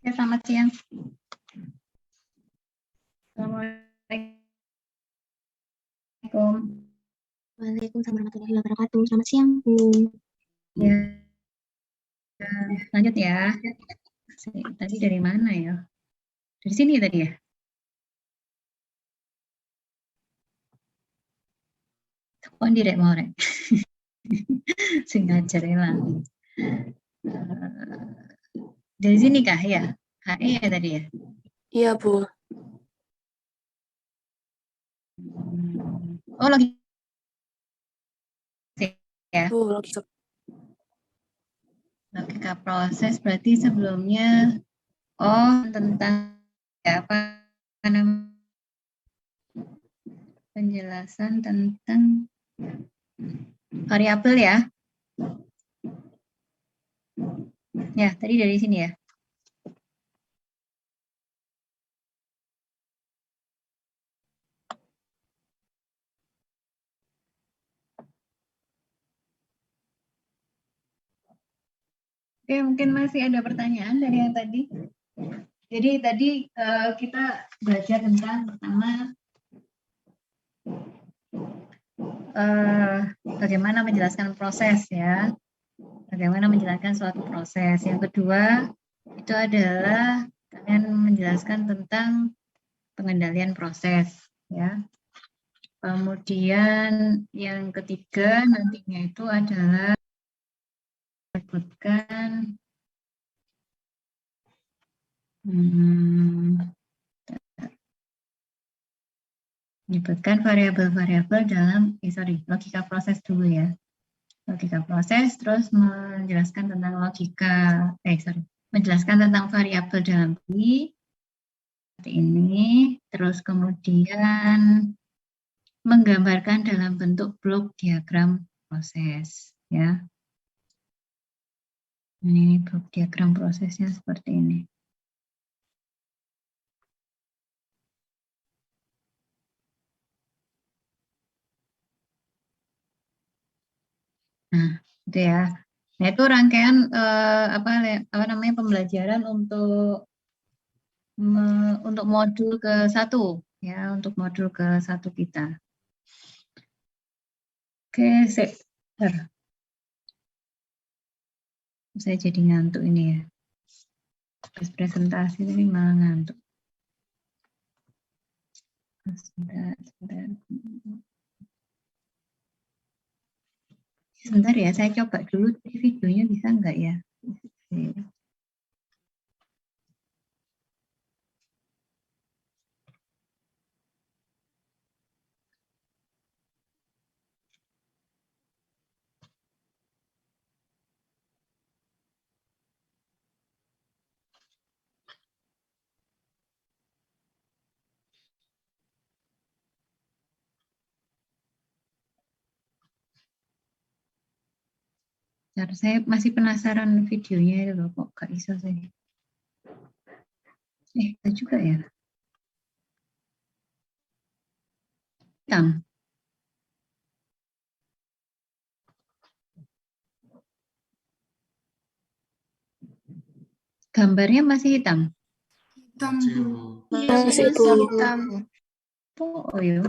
Ya, selamat siang. Assalamualaikum. Waalaikumsalam warahmatullahi wabarakatuh. Selamat siang, Bu. Ya, lanjut ya. Tadi dari mana ya? Dari sini tadi ya? Oh, direk mau rek. Sengaja hilang. Dari sini kah ya? HE ya tadi ya? Iya, Bu. Oh, logika ya. Bu, logika. Logika proses berarti sebelumnya tentang apa namanya penjelasan tentang variabel ya. Ya, tadi dari sini ya. Oke, mungkin masih ada pertanyaan dari yang tadi. Jadi tadi kita belajar tentang pertama bagaimana menjelaskan proses ya, bagaimana menjelaskan suatu proses. Yang kedua itu adalah kalian menjelaskan tentang pengendalian proses ya. Kemudian yang ketiga nantinya itu adalah menyebutkan variabel-variabel dalam logika proses dulu ya. Logika proses, terus menjelaskan tentang menjelaskan tentang variabel dalam seperti ini, terus kemudian menggambarkan dalam bentuk blok diagram proses ya. Ini blok diagram prosesnya seperti ini. Nah, itu ya. Nah, itu rangkaian apa namanya pembelajaran untuk modul ke-1 ya, untuk modul ke-1 kita. Oke, bentar. Saya jadi ngantuk ini ya. Pas presentasi ini malah ngantuk. Sebentar ya, saya coba dulu videonya bisa enggak ya? Saya masih penasaran videonya itu loh, kok gak bisa saya. Gak juga ya. Hitam. Gambarnya masih hitam. Hitam, Bu. Masih, Bu. Hitam. Oh iya.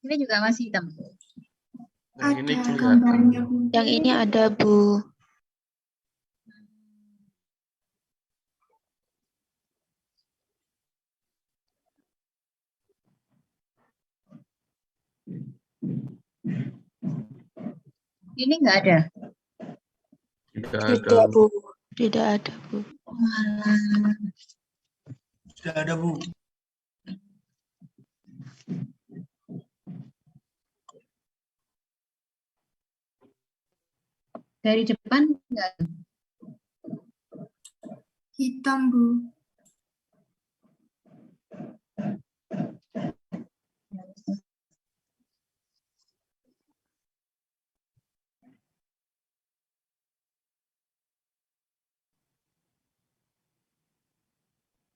Ini juga masih hitam. Ada gambarnya, Bu. Yang ini ada, Bu. Ini enggak ada. Tidak, Bu. Tidak ada, Bu. Sudah ada, Bu. Dari depan enggak. Hitam, Bu.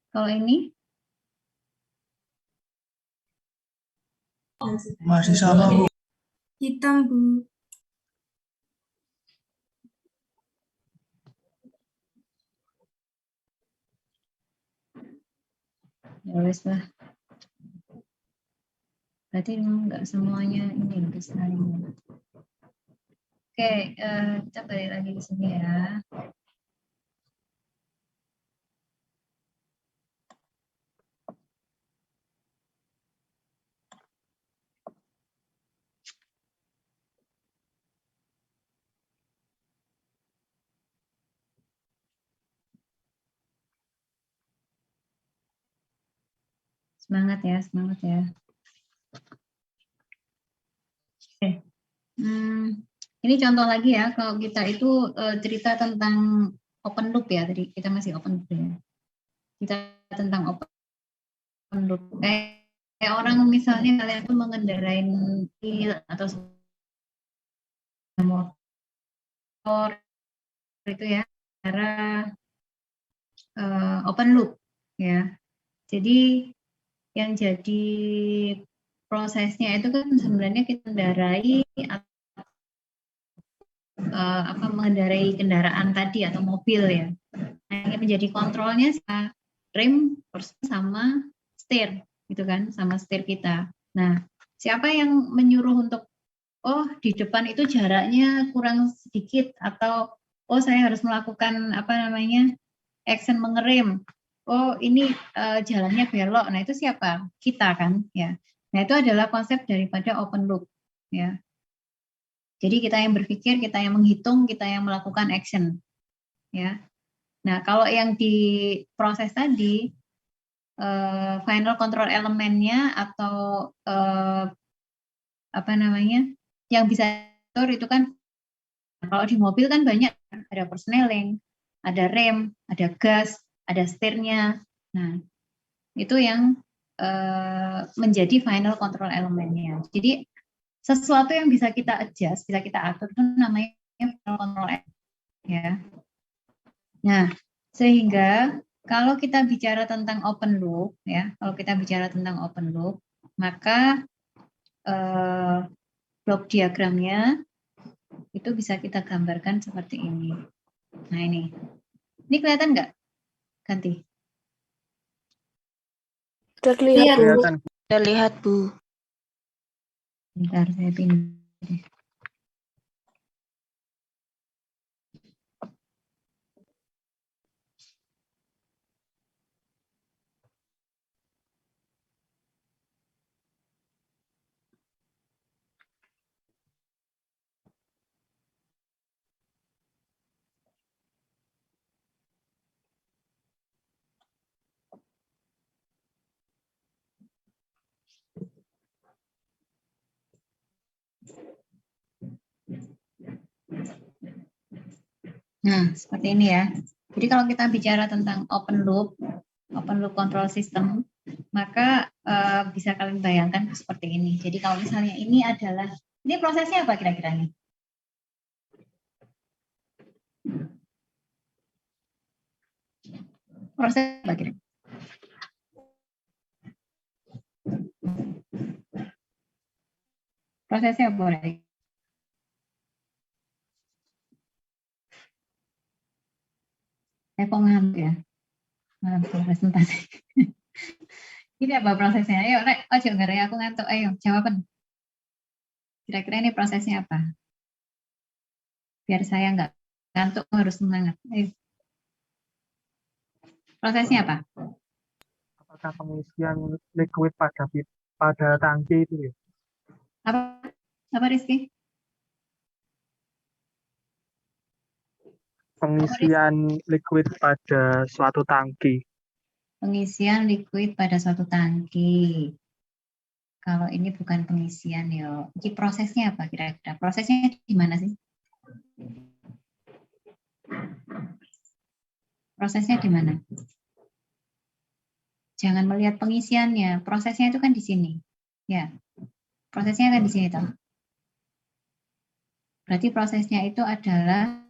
Kalau ini Masih sama, Bu. Hitam, Bu. ya wes lah. Berarti enggak semuanya ini bisa ini. Oke, kita balik lagi ke sini ya. Semangat ya, semangat ya. Oke. Ini contoh lagi ya, kalau kita itu cerita tentang open loop ya, tadi kita masih open loop ya. Kita tentang open loop. Kayak orang misalnya kalian tuh mengendarai mobil atau motor itu ya, cara open loop ya. Jadi yang jadi prosesnya itu kan sebenarnya kita mengendarai mengendarai kendaraan tadi atau mobil ya. Nah, yang menjadi kontrolnya rem sama setir gitu kan, sama setir kita. Nah, siapa yang menyuruh untuk di depan itu jaraknya kurang sedikit atau saya harus melakukan action mengerem. Ini jalannya belok. Nah, itu siapa? Kita kan ya. Nah, itu adalah konsep daripada open loop ya. Jadi kita yang berpikir, kita yang menghitung, kita yang melakukan action ya. Nah, kalau yang di proses tadi final control elemennya atau yang bisa atur itu kan, kalau di mobil kan banyak, ada persneling, ada rem, ada gas, ada setirnya. Nah, itu yang menjadi final control elemennya. Jadi sesuatu yang bisa kita adjust, bisa kita atur itu namanya final control element ya. Nah, sehingga kalau kita bicara tentang open loop ya, maka blok diagramnya itu bisa kita gambarkan seperti ini. Nah, ini kelihatan nggak? Ganti. Terlihat, Bu. Kelihatan. Terlihat, Bu. Bentar, saya pindah. Nah, seperti ini ya. Jadi kalau kita bicara tentang open loop control system, maka bisa kalian bayangkan seperti ini. Jadi kalau misalnya ini prosesnya apa kira-kira nih? Proses apa kira-kira? Prosesnya apa? Kok ngantuk ya? Ngantuk presentasi. Ini apa prosesnya? Ayo, Rek. Jangan aku ngantuk. Ayo, jawaban. Kira-kira ini prosesnya apa? Biar saya nggak ngantuk, harus semangat. Ayo. Prosesnya apa? Apakah pengisian liquid pada tangki itu ya? Apa Rizky? Pengisian liquid pada suatu tangki. Pengisian liquid pada suatu tangki. Kalau ini bukan pengisian ya. Ini prosesnya apa kira-kira? Prosesnya di mana sih? Prosesnya di mana? Jangan melihat pengisiannya. Prosesnya itu kan di sini. Ya. Prosesnya kan di sini toh. Berarti prosesnya itu adalah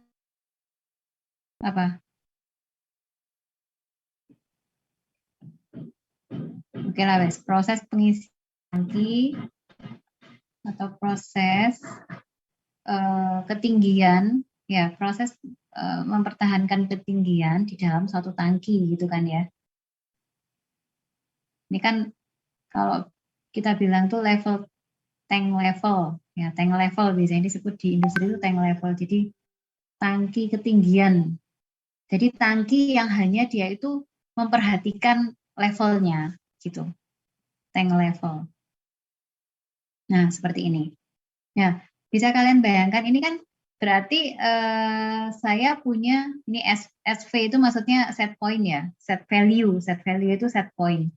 apa? Oke lah, wes. Proses pengisian tangki atau proses ketinggian, ya proses mempertahankan ketinggian di dalam suatu tangki gitu kan ya. Ini kan kalau kita bilang tuh level tank level, ya tank level biasanya disebut di industri itu tank level. Jadi tangki ketinggian. Jadi tangki yang hanya dia itu memperhatikan levelnya gitu, tank level. Nah seperti ini. Ya bisa kalian bayangkan ini kan berarti saya punya ini SV itu maksudnya set point ya, set value itu set point.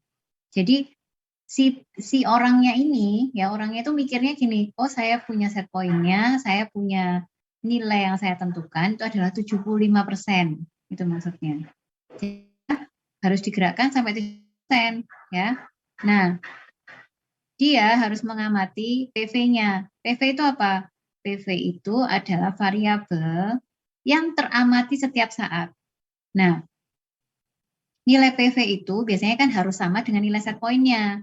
Jadi si orangnya ini ya orangnya itu mikirnya gini, oh saya punya set point-nya, saya punya nilai yang saya tentukan itu adalah 75%, itu maksudnya. Jadi, harus digerakkan sampai 7% ya. Nah, dia harus mengamati PV-nya. PV itu apa? PV itu adalah variabel yang teramati setiap saat. Nah, nilai PV itu biasanya kan harus sama dengan nilai set point-nya.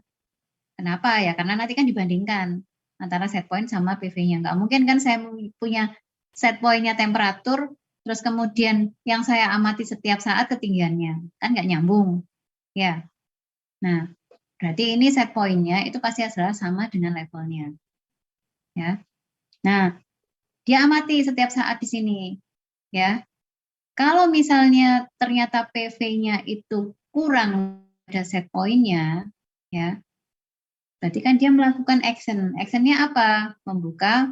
Kenapa ya? Karena nanti kan dibandingkan antara set point sama PV-nya. Nggak mungkin kan saya punya set point-nya temperatur, terus kemudian yang saya amati setiap saat ketinggiannya. Kan nggak nyambung. Ya. Nah, berarti ini set point-nya itu pasti adalah sama dengan levelnya. Ya. Nah, dia amati setiap saat di sini. Ya. Kalau misalnya ternyata PV-nya itu kurang dari set point-nya, ya, berarti kan dia melakukan action. Action-nya apa? Membuka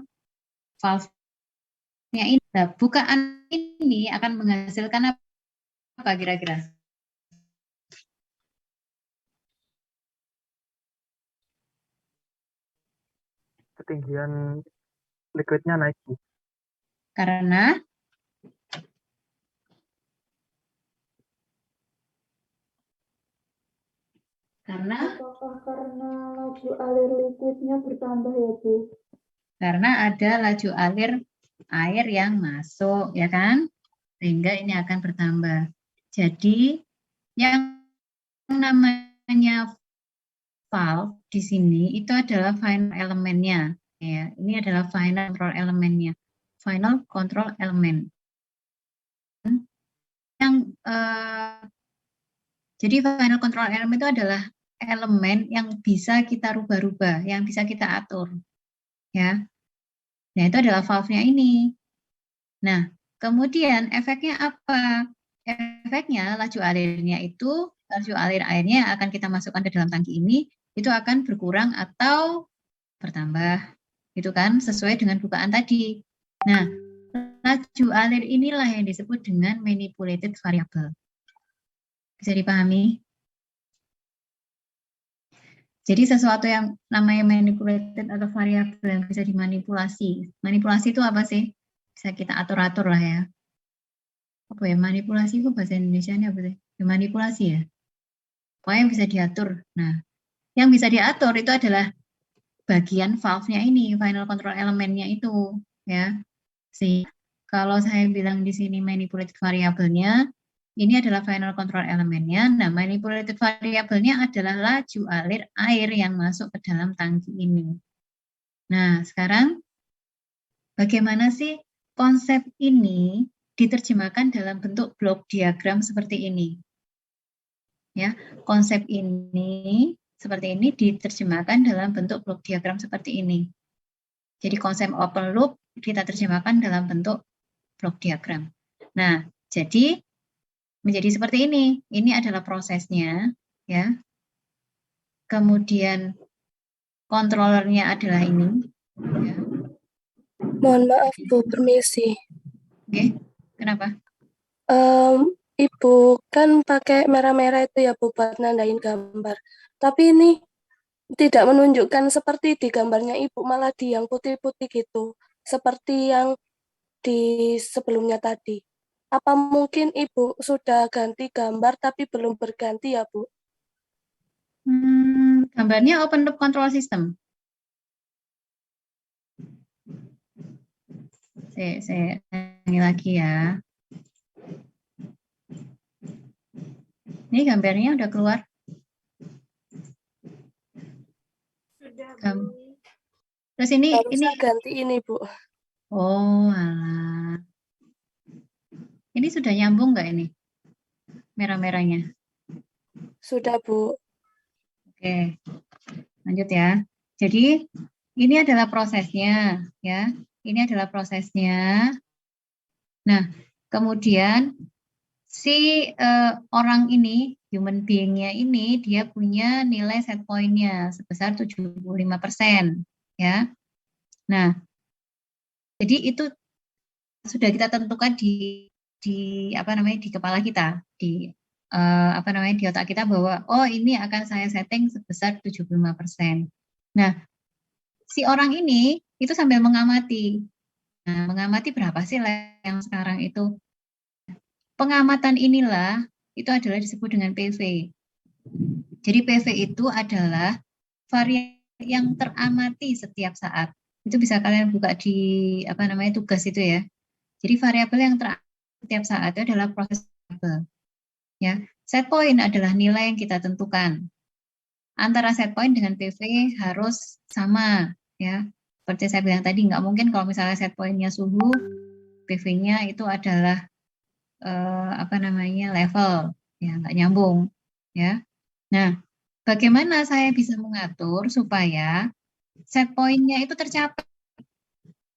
valve-nya ini. Nah, bukaan ini akan menghasilkan apa kira-kira? Ketinggian liquidnya naik, Bu. Karena Apakah karena laju alir liquidnya bertambah ya, Bu? Karena ada laju alir air yang masuk, ya kan? Sehingga ini akan bertambah. Jadi, yang namanya valve di sini itu adalah final elemennya. Ya, ini adalah final control elemennya. Final control element. Yang jadi final control element itu adalah elemen yang bisa kita rubah-rubah, yang bisa kita atur. Ya. Nah, itu adalah valve-nya ini. Nah, kemudian efeknya apa? Efeknya laju alir airnya akan kita masukkan ke dalam tangki ini, itu akan berkurang atau bertambah. Itu kan sesuai dengan bukaan tadi. Nah, laju alir inilah yang disebut dengan manipulated variable. Bisa dipahami? Jadi sesuatu yang namanya manipulated atau variabel yang bisa dimanipulasi. Manipulasi itu apa sih? Bisa kita atur-atur lah ya. Apa ya, manipulasi itu bahasa Indonesianya apa sih? Ya, manipulasi ya. Pokoknya yang bisa diatur. Nah, yang bisa diatur itu adalah bagian valve-nya ini, final control elemennya itu. Ya. Kalau saya bilang di sini manipulated variabelnya, ini adalah final control elemennya. Nah, manipulated variabelnya adalah laju alir air yang masuk ke dalam tangki ini. Nah, sekarang bagaimana sih konsep ini diterjemahkan dalam bentuk blok diagram seperti ini? Ya, konsep ini seperti ini diterjemahkan dalam bentuk blok diagram seperti ini. Jadi konsep open loop kita terjemahkan dalam bentuk blok diagram. Nah, jadi menjadi seperti ini. Ini adalah prosesnya, ya. Kemudian kontrolernya adalah ini. Ya. Mohon maaf, Bu, permisi. Oke, kenapa? Ibu kan pakai merah-merah itu ya, Bu, buat nandain gambar. Tapi ini tidak menunjukkan seperti di gambarnya Ibu, malah di yang putih-putih gitu. Seperti yang di sebelumnya tadi. Apa mungkin Ibu sudah ganti gambar tapi belum berganti ya, Bu? Gambarnya open loop control system. Saya ulangi lagi ya. Ini gambarnya udah keluar. Terus ini Harusnya ganti ini, Bu. oh alah. Ini sudah nyambung nggak ini? Merah-merahnya. Sudah, Bu. Oke. Lanjut ya. Jadi ini adalah prosesnya ya. Ini adalah prosesnya. Nah, kemudian si orang ini, human being-nya ini, dia punya nilai set point-nya sebesar 75%. Ya. Nah, jadi itu sudah kita tentukan di apa namanya di kepala kita, di apa namanya di otak kita bahwa oh ini akan saya setting sebesar 75%. Nah, si orang ini itu sambil mengamati. Nah, mengamati berapa sih yang sekarang itu? Pengamatan inilah itu adalah disebut dengan PV. Jadi PV itu adalah variabel yang teramati setiap saat. Itu bisa kalian buka di apa namanya tugas itu ya. Jadi variabel yang teramati setiap saat itu adalah proses variabel. Ya, set point adalah nilai yang kita tentukan. Antara set point dengan PV harus sama ya. Seperti saya bilang tadi, nggak mungkin kalau misalnya set point-nya suhu, PV-nya itu adalah apa namanya level, ya nggak nyambung, ya. Nah, bagaimana saya bisa mengatur supaya set point-nya itu tercapai?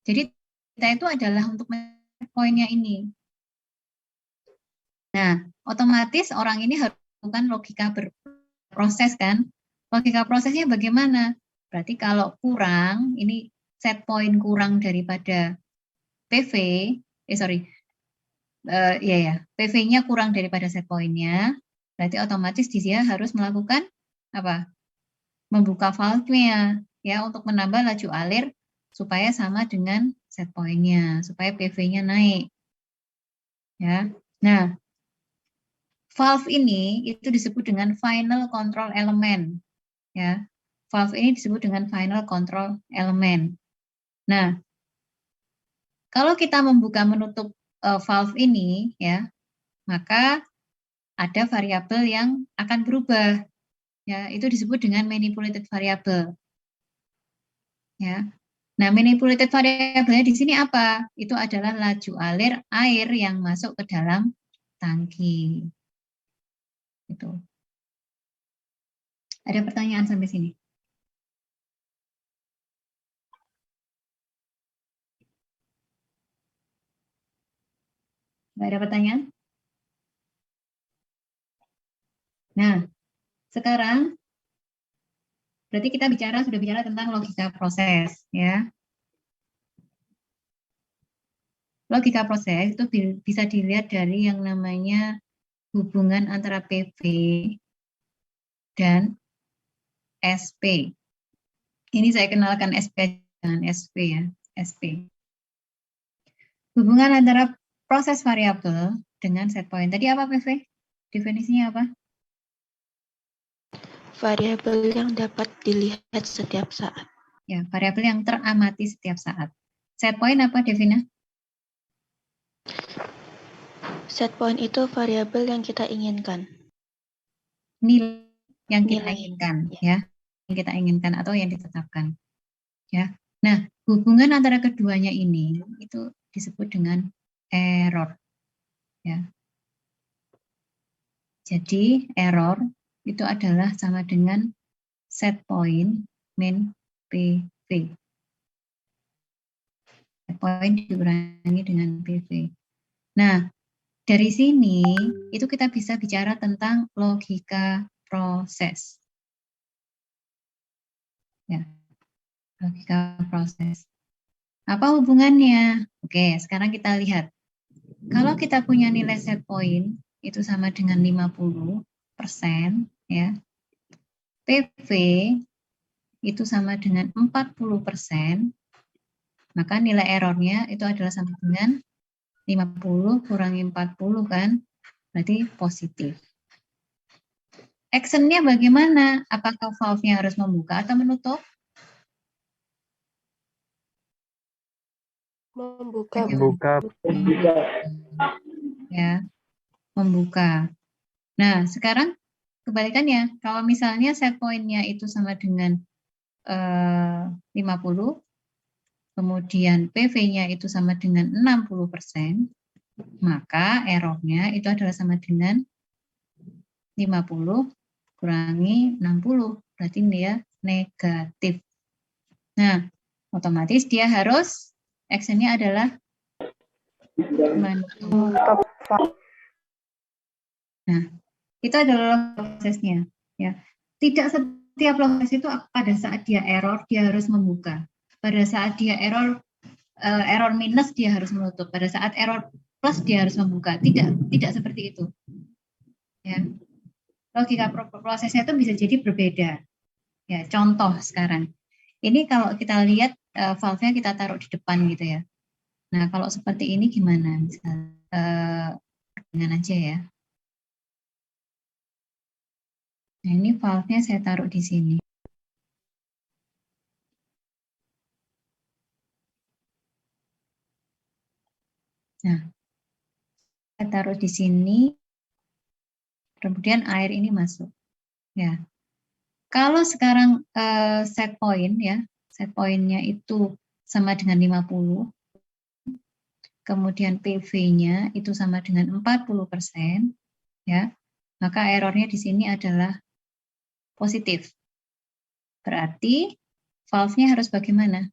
Jadi kita itu adalah untuk set point-nya ini. Nah, otomatis orang ini harus melakukan logika berproses kan? Logika prosesnya bagaimana? Berarti kalau kurang, ini set point kurang daripada PV, PV-nya kurang daripada set point-nya, berarti otomatis dia harus melakukan apa? Membuka valve-nya ya untuk menambah laju alir supaya sama dengan set point-nya, supaya PV-nya naik. Ya. Nah, valve ini itu disebut dengan final control element. Ya. Valve ini disebut dengan final control element. Nah, kalau kita membuka menutup valve ini ya, maka ada variabel yang akan berubah. Ya, itu disebut dengan manipulated variable. Ya. Nah, manipulated variabelnya di sini apa? Itu adalah laju alir air yang masuk ke dalam tangki. Itu. Ada pertanyaan sampai sini? Nggak ada pertanyaan? Nah, sekarang berarti kita sudah bicara tentang logika proses, ya. Logika proses itu bisa dilihat dari yang namanya hubungan antara PV dan SP. Ini saya kenalkan SP dengan SP ya, SP. Hubungan antara proses variabel dengan set point. Tadi apa PV? Definisinya apa? Variabel yang dapat dilihat setiap saat. Ya, variabel yang teramati setiap saat. Set point apa, Devina? Set point itu variabel yang kita inginkan. Nilai yang kita Nilai. inginkan, ya. Yang kita inginkan atau yang ditetapkan. Ya. Nah, hubungan antara keduanya ini itu disebut dengan error. Ya. Jadi, error itu adalah sama dengan set point min PV. Set point dikurangi dengan PV. Nah, dari sini itu kita bisa bicara tentang logika proses. Ya, logika proses. Apa hubungannya? Oke, sekarang kita lihat. Kalau kita punya nilai set point itu sama dengan 50%, ya. PV itu sama dengan 40%, maka nilai errornya itu adalah sama dengan 50 kurangi 40 kan, berarti positif. Actionnya bagaimana? Apakah valve-nya harus membuka atau menutup? Membuka. Ya, membuka. Nah, sekarang kebalikannya, kalau misalnya set point-nya itu sama dengan 50, kemudian PV-nya itu sama dengan 60%, maka errornya itu adalah sama dengan 50 kurangi 60, berarti dia negatif. Nah, otomatis dia harus action-nya adalah menutup. Nah, itu adalah prosesnya. Ya, tidak setiap proses itu pada saat dia error dia harus membuka. Pada saat dia error minus dia harus menutup. Pada saat error plus dia harus membuka. Tidak seperti itu. Ya, logika prosesnya itu bisa jadi berbeda. Ya, contoh sekarang. Ini kalau kita lihat valve-nya kita taruh di depan gitu ya. Nah, kalau seperti ini gimana? Misalnya, dengan aja ya. Nah, ini valve-nya saya taruh di sini. Nah, saya taruh di sini, kemudian air ini masuk. Ya, kalau sekarang set point ya, set point-nya itu sama dengan 50, kemudian PV-nya itu sama dengan 40%, ya, maka errornya di sini adalah positif. Berarti valve-nya harus bagaimana?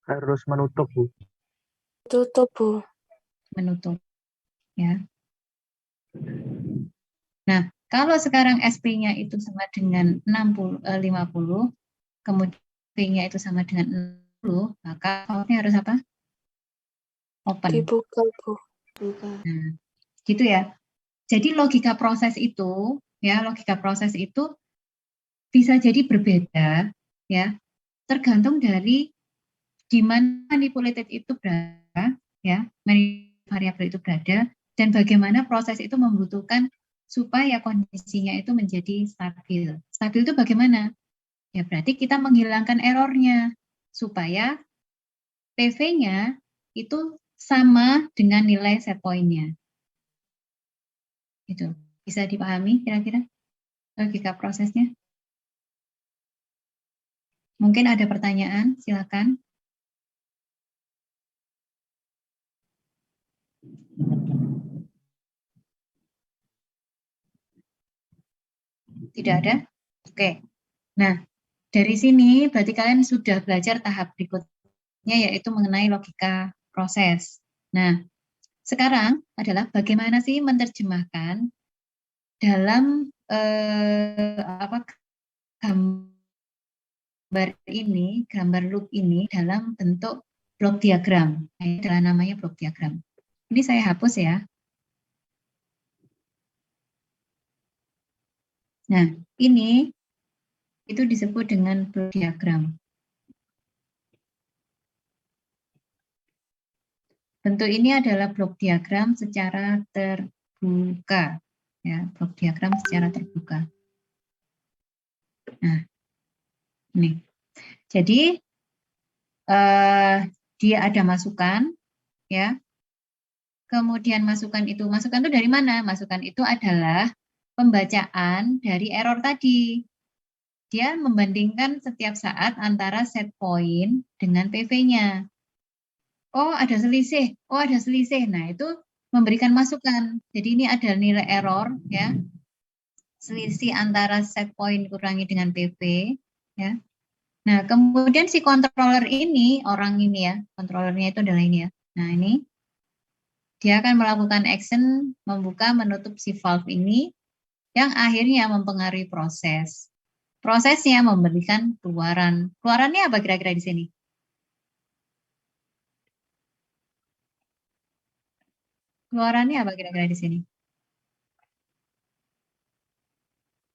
Harus menutup, Bu. Tutup, Bu. Menutup. Ya. Nah, kalau sekarang SP-nya itu sama dengan 50, kemudian P-nya itu sama dengan 60, maka valve-nya harus apa? Open. Dibuka, Bu. Buka. Nah, gitu ya. Jadi logika proses itu, ya, logika proses itu bisa jadi berbeda, ya, tergantung dari di mana manipulated itu berada, ya, variabel itu berada, dan bagaimana proses itu membutuhkan supaya kondisinya itu menjadi stabil. Stabil itu bagaimana? Ya berarti kita menghilangkan errornya supaya PV-nya itu sama dengan nilai set point-nya. Itu bisa dipahami kira-kira logika prosesnya? Mungkin ada pertanyaan, silakan. Tidak ada? Oke. Nah, dari sini berarti kalian sudah belajar tahap berikutnya yaitu mengenai logika proses. Nah, sekarang adalah bagaimana sih menerjemahkan dalam gambar loop ini dalam bentuk blok diagram. Nah, ini adalah namanya blok diagram. Ini saya hapus ya. Nah, ini itu disebut dengan blok diagram. Bentuk ini adalah blok diagram secara terbuka. Ya, blok diagram secara terbuka. Nah, ini. Jadi dia ada masukan, ya. Kemudian masukan itu dari mana? Masukan itu adalah pembacaan dari error tadi. Dia membandingkan setiap saat antara set point dengan PV-nya. Oh, ada selisih. Oh, ada selisih. Nah, itu memberikan masukan. Jadi ini ada nilai error, ya. Selisih antara set point kurangi dengan PV, ya. Nah, kemudian si controller ini, orang ini ya, controllernya itu adalah ini ya. Nah, ini dia akan melakukan action membuka menutup si valve ini yang akhirnya mempengaruhi proses. Prosesnya memberikan keluaran. Keluarannya apa kira-kira di sini? Keluarannya apa kira-kira di sini?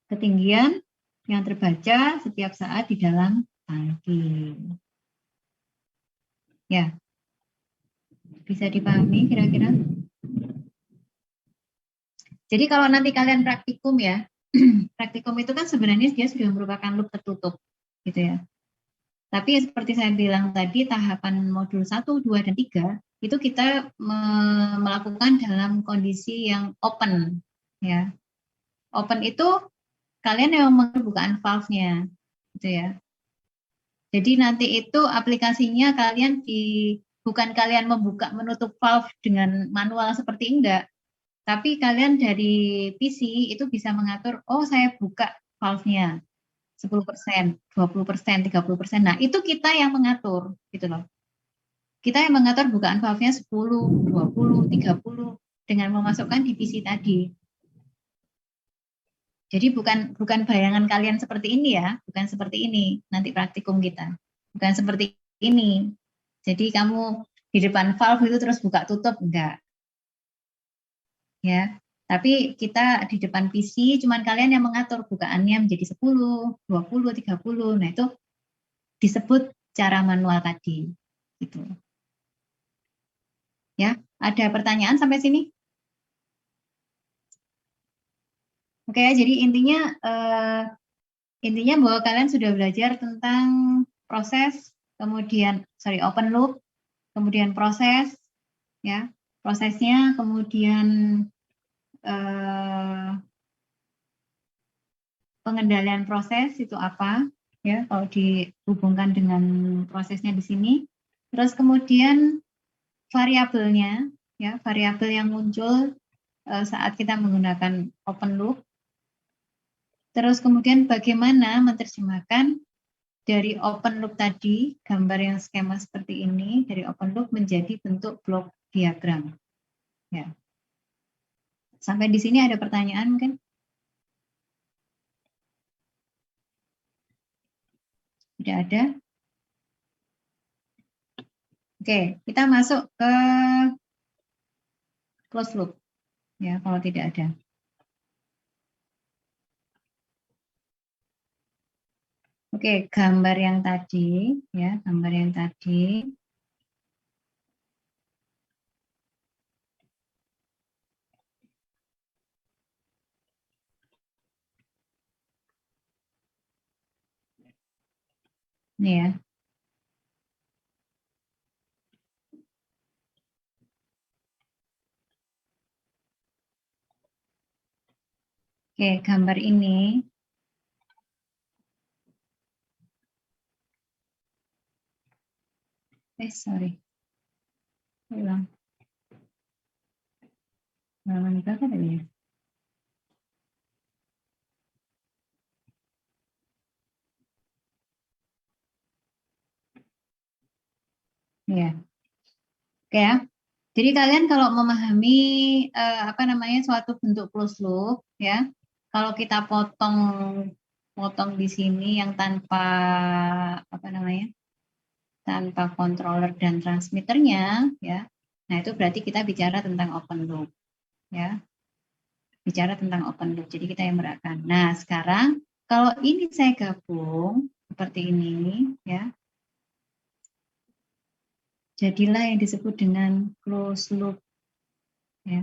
Ketinggian yang terbaca setiap saat di dalam tangki. Ya. Bisa dipahami kira-kira? Jadi kalau nanti kalian praktikum ya, praktikum itu kan sebenarnya dia sudah merupakan loop tertutup, gitu ya. Tapi seperti saya bilang tadi, tahapan modul 1, 2, dan 3, itu kita melakukan dalam kondisi yang open. Ya. Open itu kalian yang membukaan valve-nya, gitu ya. Jadi nanti itu aplikasinya bukan kalian membuka menutup valve dengan manual seperti enggak, tapi kalian dari PC itu bisa mengatur, oh saya buka valve-nya 10%, 20%, 30%. Nah, itu kita yang mengatur, gitu loh. Kita yang mengatur bukaan valve-nya 10, 20, 30 dengan memasukkan di PC tadi. Jadi bukan bayangan kalian seperti ini ya, bukan seperti ini nanti praktikum kita. Bukan seperti ini. Jadi kamu di depan valve itu terus buka tutup, enggak. Ya, tapi kita di depan PC cuman kalian yang mengatur bukaannya menjadi 10, 20, 30. Nah, itu disebut cara manual tadi. Gitu. Ya, ada pertanyaan sampai sini? Oke, jadi intinya bahwa kalian sudah belajar tentang proses, kemudian open loop, kemudian proses, ya prosesnya, kemudian pengendalian proses itu apa, ya kalau dihubungkan dengan prosesnya di sini. Terus kemudian variabelnya, ya variabel yang muncul saat kita menggunakan open loop. Terus kemudian bagaimana menerjemahkan dari open loop tadi, gambar yang skema seperti ini, dari open loop menjadi bentuk blok diagram. Ya. Sampai di sini ada pertanyaan mungkin? Tidak ada? Oke, kita masuk ke close loop. Ya, kalau tidak ada. Oke, gambar yang tadi, ya, gambar yang tadi. Ini ya. Oke, gambar ini. Sorry. Ulang. Ulangan berapa tadi ya? Ya. Oke ya. Jadi kalian kalau memahami suatu bentuk closed loop, ya, kalau kita potong di sini yang tanpa tanpa controller dan transmitternya, ya. Nah itu berarti kita bicara tentang open loop, ya. Bicara tentang open loop. Jadi kita yang merakan. Nah sekarang kalau ini saya gabung seperti ini, ya. Jadilah yang disebut dengan closed loop, ya.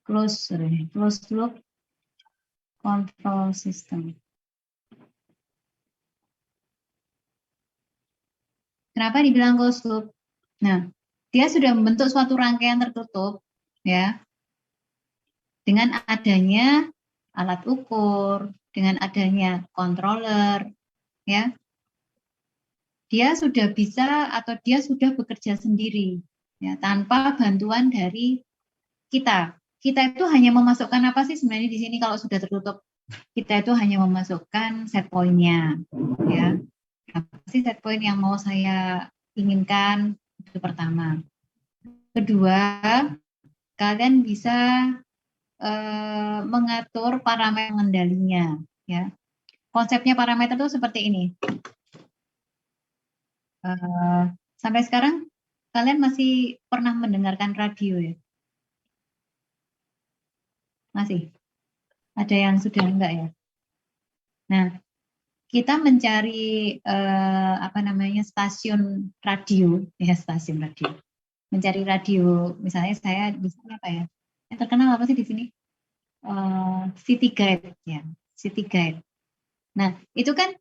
Closed loop control system. Kenapa dibilang closed loop? Nah, dia sudah membentuk suatu rangkaian tertutup, ya, dengan adanya alat ukur, dengan adanya controller, ya. Dia sudah bisa atau dia sudah bekerja sendiri, ya, tanpa bantuan dari kita. Kita itu hanya memasukkan apa sih sebenarnya di sini kalau sudah tertutup? Kita itu hanya memasukkan set point-nya, ya. Apa sih set point yang mau saya inginkan? Itu pertama. Kedua, kalian bisa mengatur parameter pengendalinya, ya. Konsepnya parameter itu seperti ini. Sampai sekarang kalian masih pernah mendengarkan radio ya? Masih? Ada yang sudah enggak ya? Nah, kita mencari stasiun radio, ya stasiun radio. Mencari radio, misalnya saya di sini apa ya? Yang terkenal apa sih di sini? City Guide, ya, City Guide. Nah, itu kan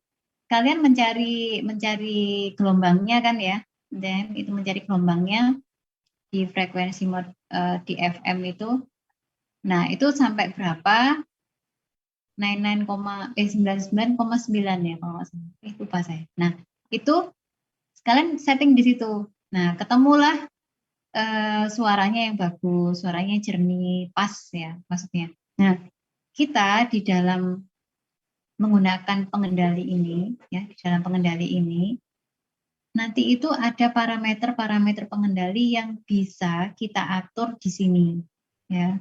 kalian mencari gelombangnya kan ya, dan itu mencari gelombangnya di frekuensi mode di FM itu, Nah, itu sampai berapa? 99,9 ya kalau nggak salah. Lupa saya. Nah, itu sekalian setting di situ. Nah, ketemulah suaranya yang bagus, suaranya jernih, pas ya maksudnya. Nah, kita di dalam menggunakan pengendali ini, ya di dalam pengendali ini, nanti itu ada parameter-parameter pengendali yang bisa kita atur di sini, ya.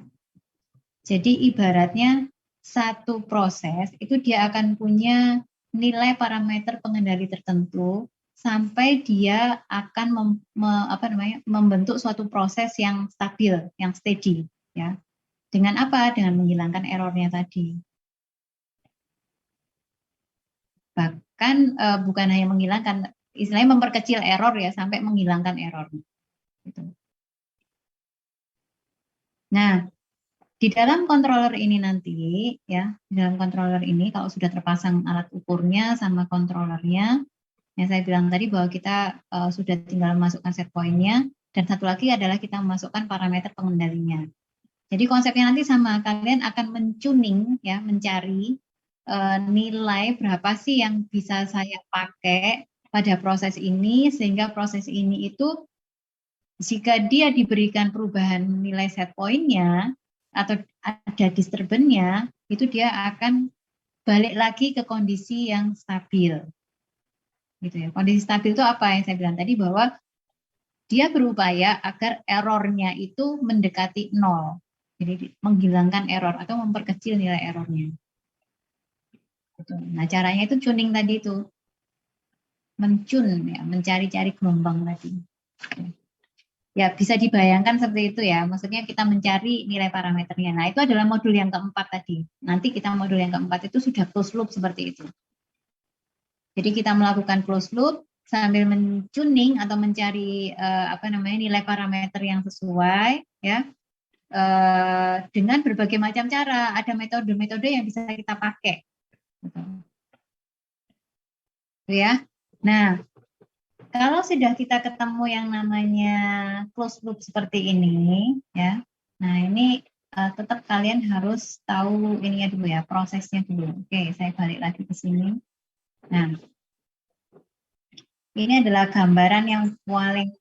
Jadi ibaratnya satu proses itu dia akan punya nilai parameter pengendali tertentu sampai dia akan membentuk suatu proses yang stabil, yang steady, ya. Dengan apa? Dengan menghilangkan errornya tadi. Bahkan bukan hanya menghilangkan, istilahnya memperkecil error ya sampai menghilangkan error. Gitu. Nah, di dalam controller ini nanti, ya, di dalam controller ini kalau sudah terpasang alat ukurnya sama controllernya, yang saya bilang tadi bahwa kita sudah tinggal memasukkan set point-nya, dan satu lagi adalah kita memasukkan parameter pengendalinya. Jadi konsepnya nanti sama, kalian akan mentuning, ya, mencari nilai berapa sih yang bisa saya pakai pada proses ini, sehingga proses ini itu jika dia diberikan perubahan nilai set point-nya, atau ada disturbannya, itu dia akan balik lagi ke kondisi yang stabil. Gitu ya. Kondisi stabil itu apa yang saya bilang tadi, bahwa dia berupaya agar errornya itu mendekati 0. Jadi menghilangkan error atau memperkecil nilai errornya. Gitu. Nah, caranya itu tuning tadi itu. Mencun, ya, mencari-cari gelombang tadi. Ya, bisa dibayangkan seperti itu ya. Maksudnya kita mencari nilai parameternya. Nah, itu adalah modul yang keempat tadi. Nanti kita modul yang keempat itu sudah closed loop seperti itu. Jadi kita melakukan closed loop sambil mentuning atau mencari nilai parameter yang sesuai, ya, dengan berbagai macam cara. Ada metode-metode yang bisa kita pakai. Gitu. Ya. Nah, kalau sudah kita ketemu yang namanya closed loop seperti ini, ya. Nah, ini tetap kalian harus tahu ininya dulu ya, prosesnya dulu. Oke, saya balik lagi ke sini. Nah, ini adalah gambaran yang paling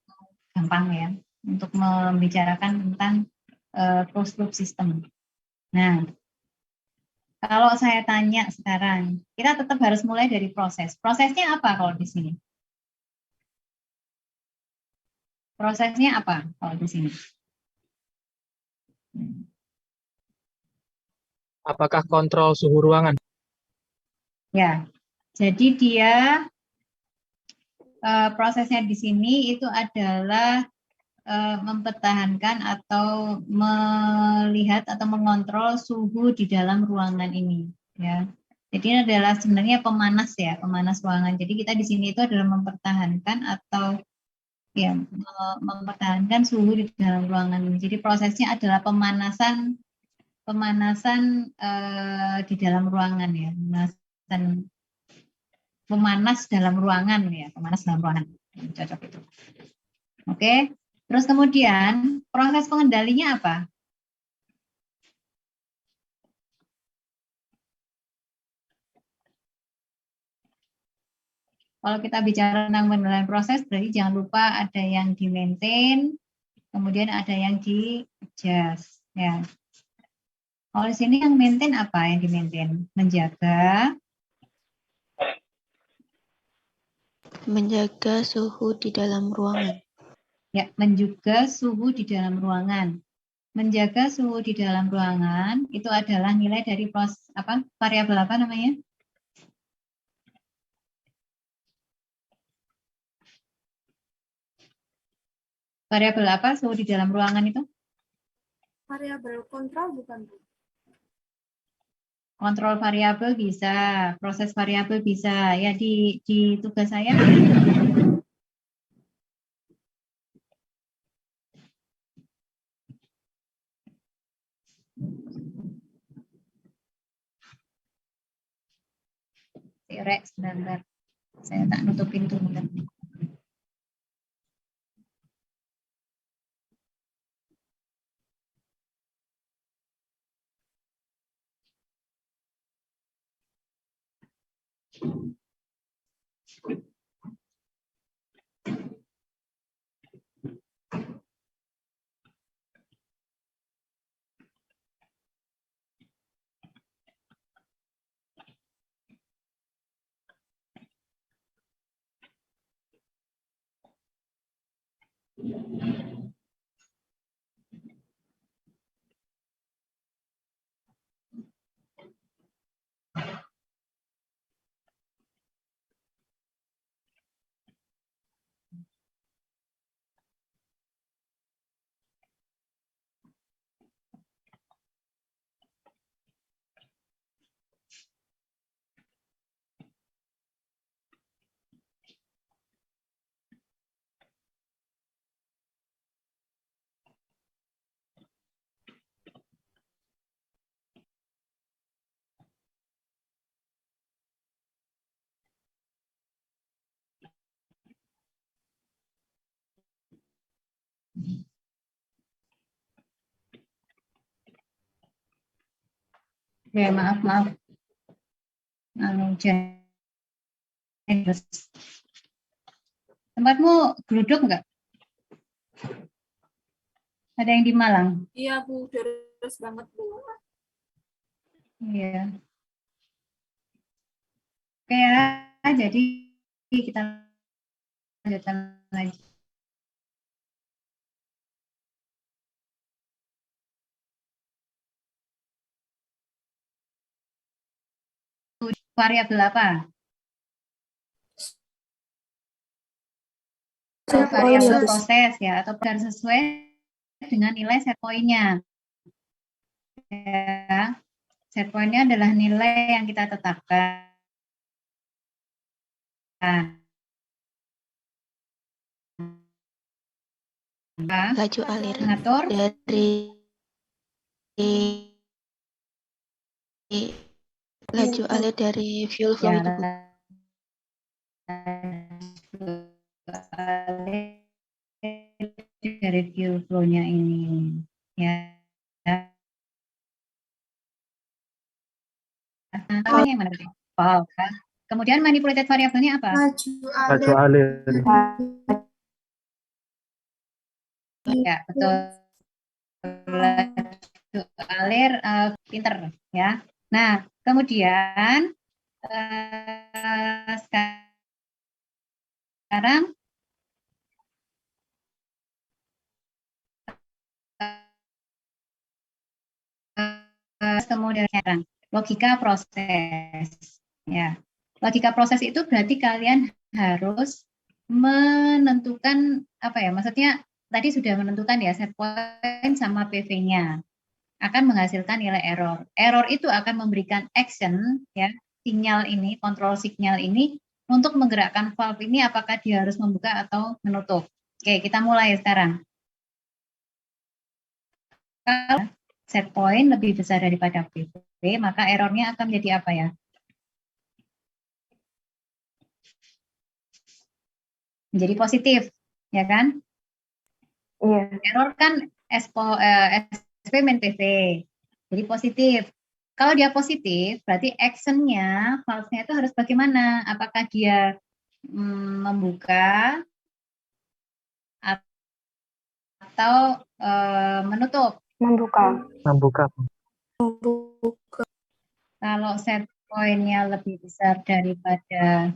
gampang ya untuk membicarakan tentang closed loop system. Nah, kalau saya tanya sekarang, kita tetap harus mulai dari proses. Prosesnya apa kalau di sini? Prosesnya apa kalau di sini? Apakah kontrol suhu ruangan? Ya, jadi dia prosesnya di sini itu adalah mempertahankan atau melihat atau mengontrol suhu di dalam ruangan ini. Ya, jadi ini adalah sebenarnya pemanas ya, pemanas ruangan. Jadi kita di sini itu adalah mempertahankan atau ya mempertahankan suhu di dalam ruangan ini. Jadi prosesnya adalah pemanasan di dalam ruangan ya, pemanas dalam ruangan ya, pemanas dalam ruangan, cocok itu. Oke, terus kemudian proses pengendalinya apa? Kalau kita bicara tentang pengendalian proses, berarti jangan lupa ada yang di maintain, kemudian ada yang di adjust. Ya. Kalau di sini yang maintain apa yang di maintain? Menjaga suhu di dalam ruangan. Ya, menjaga suhu di dalam ruangan. Menjaga suhu di dalam ruangan itu adalah nilai dari variabel apa namanya? Variabel apa suhu di dalam ruangan itu? Variabel kontrol bukan, Bu? Kontrol variabel bisa, proses variabel bisa. Ya di tugas saya sebentar. Saya tak nutup pintu. Ya, maaf. Tempatmu geluduk nggak? Ada yang di Malang? Iya, Bu. Deres banget, Bu. Iya. Oke ya, jadi kita lanjutkan lagi. Variabel apa? Set point Variabel ya, Bus. proses ya, atau harus sesuai dengan nilai set point-nya. Ya. Set point-nya adalah nilai yang kita tetapkan. Laju alir Mengatur dari laju alir dari fuel flow ya, itu, Bu. dari fuel flow-nya ini ya. Namanya yang mana tadi? Valve kan? Kemudian manipulated variabelnya apa? Laju alir. Ya, betul. Laju alir pinter ya. Nah, kemudian sekarang kemudian sekarang logika proses ya. Logika proses itu berarti kalian harus menentukan apa ya? Maksudnya tadi sudah menentukan ya set point sama PV-nya akan menghasilkan nilai error. Error itu akan memberikan action ya, sinyal ini, kontrol signal ini untuk menggerakkan valve ini apakah dia harus membuka atau menutup. Oke, kita mulai sekarang. Kalau set point lebih besar daripada PV, maka errornya akan menjadi apa ya? Menjadi positif, ya kan? Iya. Error kan SP min PV, jadi positif. Kalau dia positif, berarti actionnya, valve-nya itu harus bagaimana? Apakah dia membuka atau menutup? Membuka. Kalau set point-nya lebih besar daripada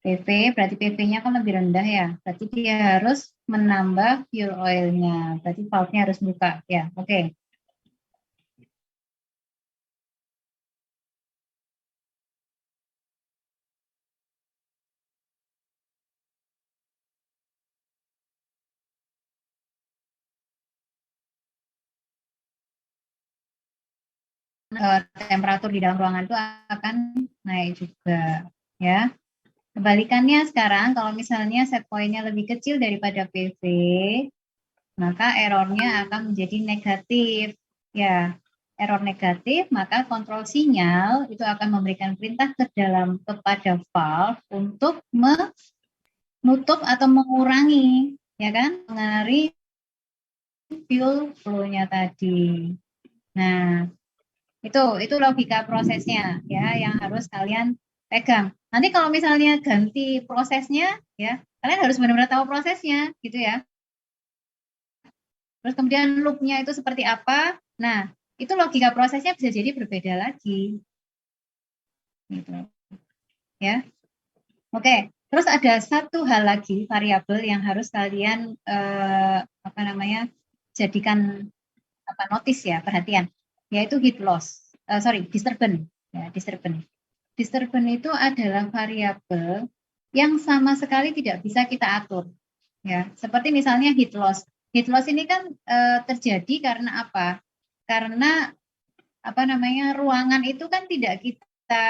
PV, berarti PV-nya kan lebih rendah ya. Berarti dia harus menambah fuel oil-nya. Berarti valve-nya harus buka. Ya, oke. Temperatur di dalam ruangan itu akan naik juga. Ya. Kebalikannya sekarang, kalau misalnya set point-nya lebih kecil daripada PV, maka errornya akan menjadi negatif. Ya, error negatif, maka kontrol sinyal itu akan memberikan perintah kepada valve untuk menutup atau mengurangi, ya kan, mengalir fuel flow-nya tadi. Nah, Itu logika prosesnya ya yang harus kalian pegang. Nanti kalau misalnya ganti prosesnya ya, kalian harus benar-benar tahu prosesnya gitu ya. Terus kemudian loop-nya itu seperti apa? Nah, itu logika prosesnya bisa jadi berbeda lagi. Gitu. Ya. Oke, terus ada satu hal lagi variabel yang harus kalian jadikan notice ya, perhatian, yaitu heat loss. Disturbance. Ya, disturbance. Disturbance itu adalah variabel yang sama sekali tidak bisa kita atur. Ya, seperti misalnya heat loss. Heat loss ini kan terjadi karena apa? Karena ruangan itu kan tidak kita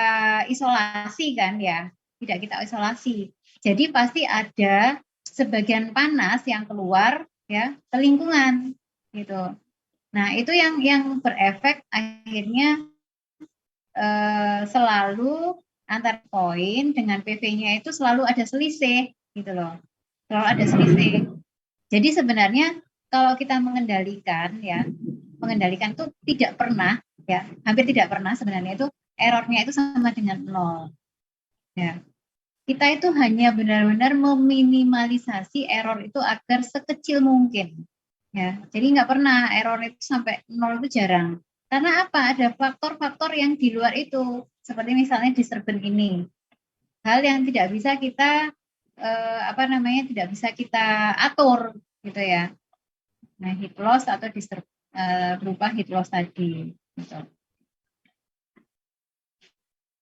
isolasi kan ya, tidak kita isolasi. Jadi pasti ada sebagian panas yang keluar ya ke lingkungan gitu. Nah, itu yang berefek akhirnya selalu antar poin dengan PV-nya itu selalu ada selisih gitu loh. Selalu ada selisih. Jadi sebenarnya kalau kita mengendalikan itu tidak pernah ya, hampir tidak pernah sebenarnya itu errornya itu sama dengan 0. Ya. Kita itu hanya benar-benar meminimalisasi error itu agar sekecil mungkin. Ya, jadi nggak pernah error itu sampai 0 itu jarang. Karena apa? Ada faktor-faktor yang di luar itu, seperti misalnya disturbance ini. Hal yang tidak bisa kita tidak bisa kita atur gitu ya. Nah, heat loss atau berupa heat loss tadi. Gitu.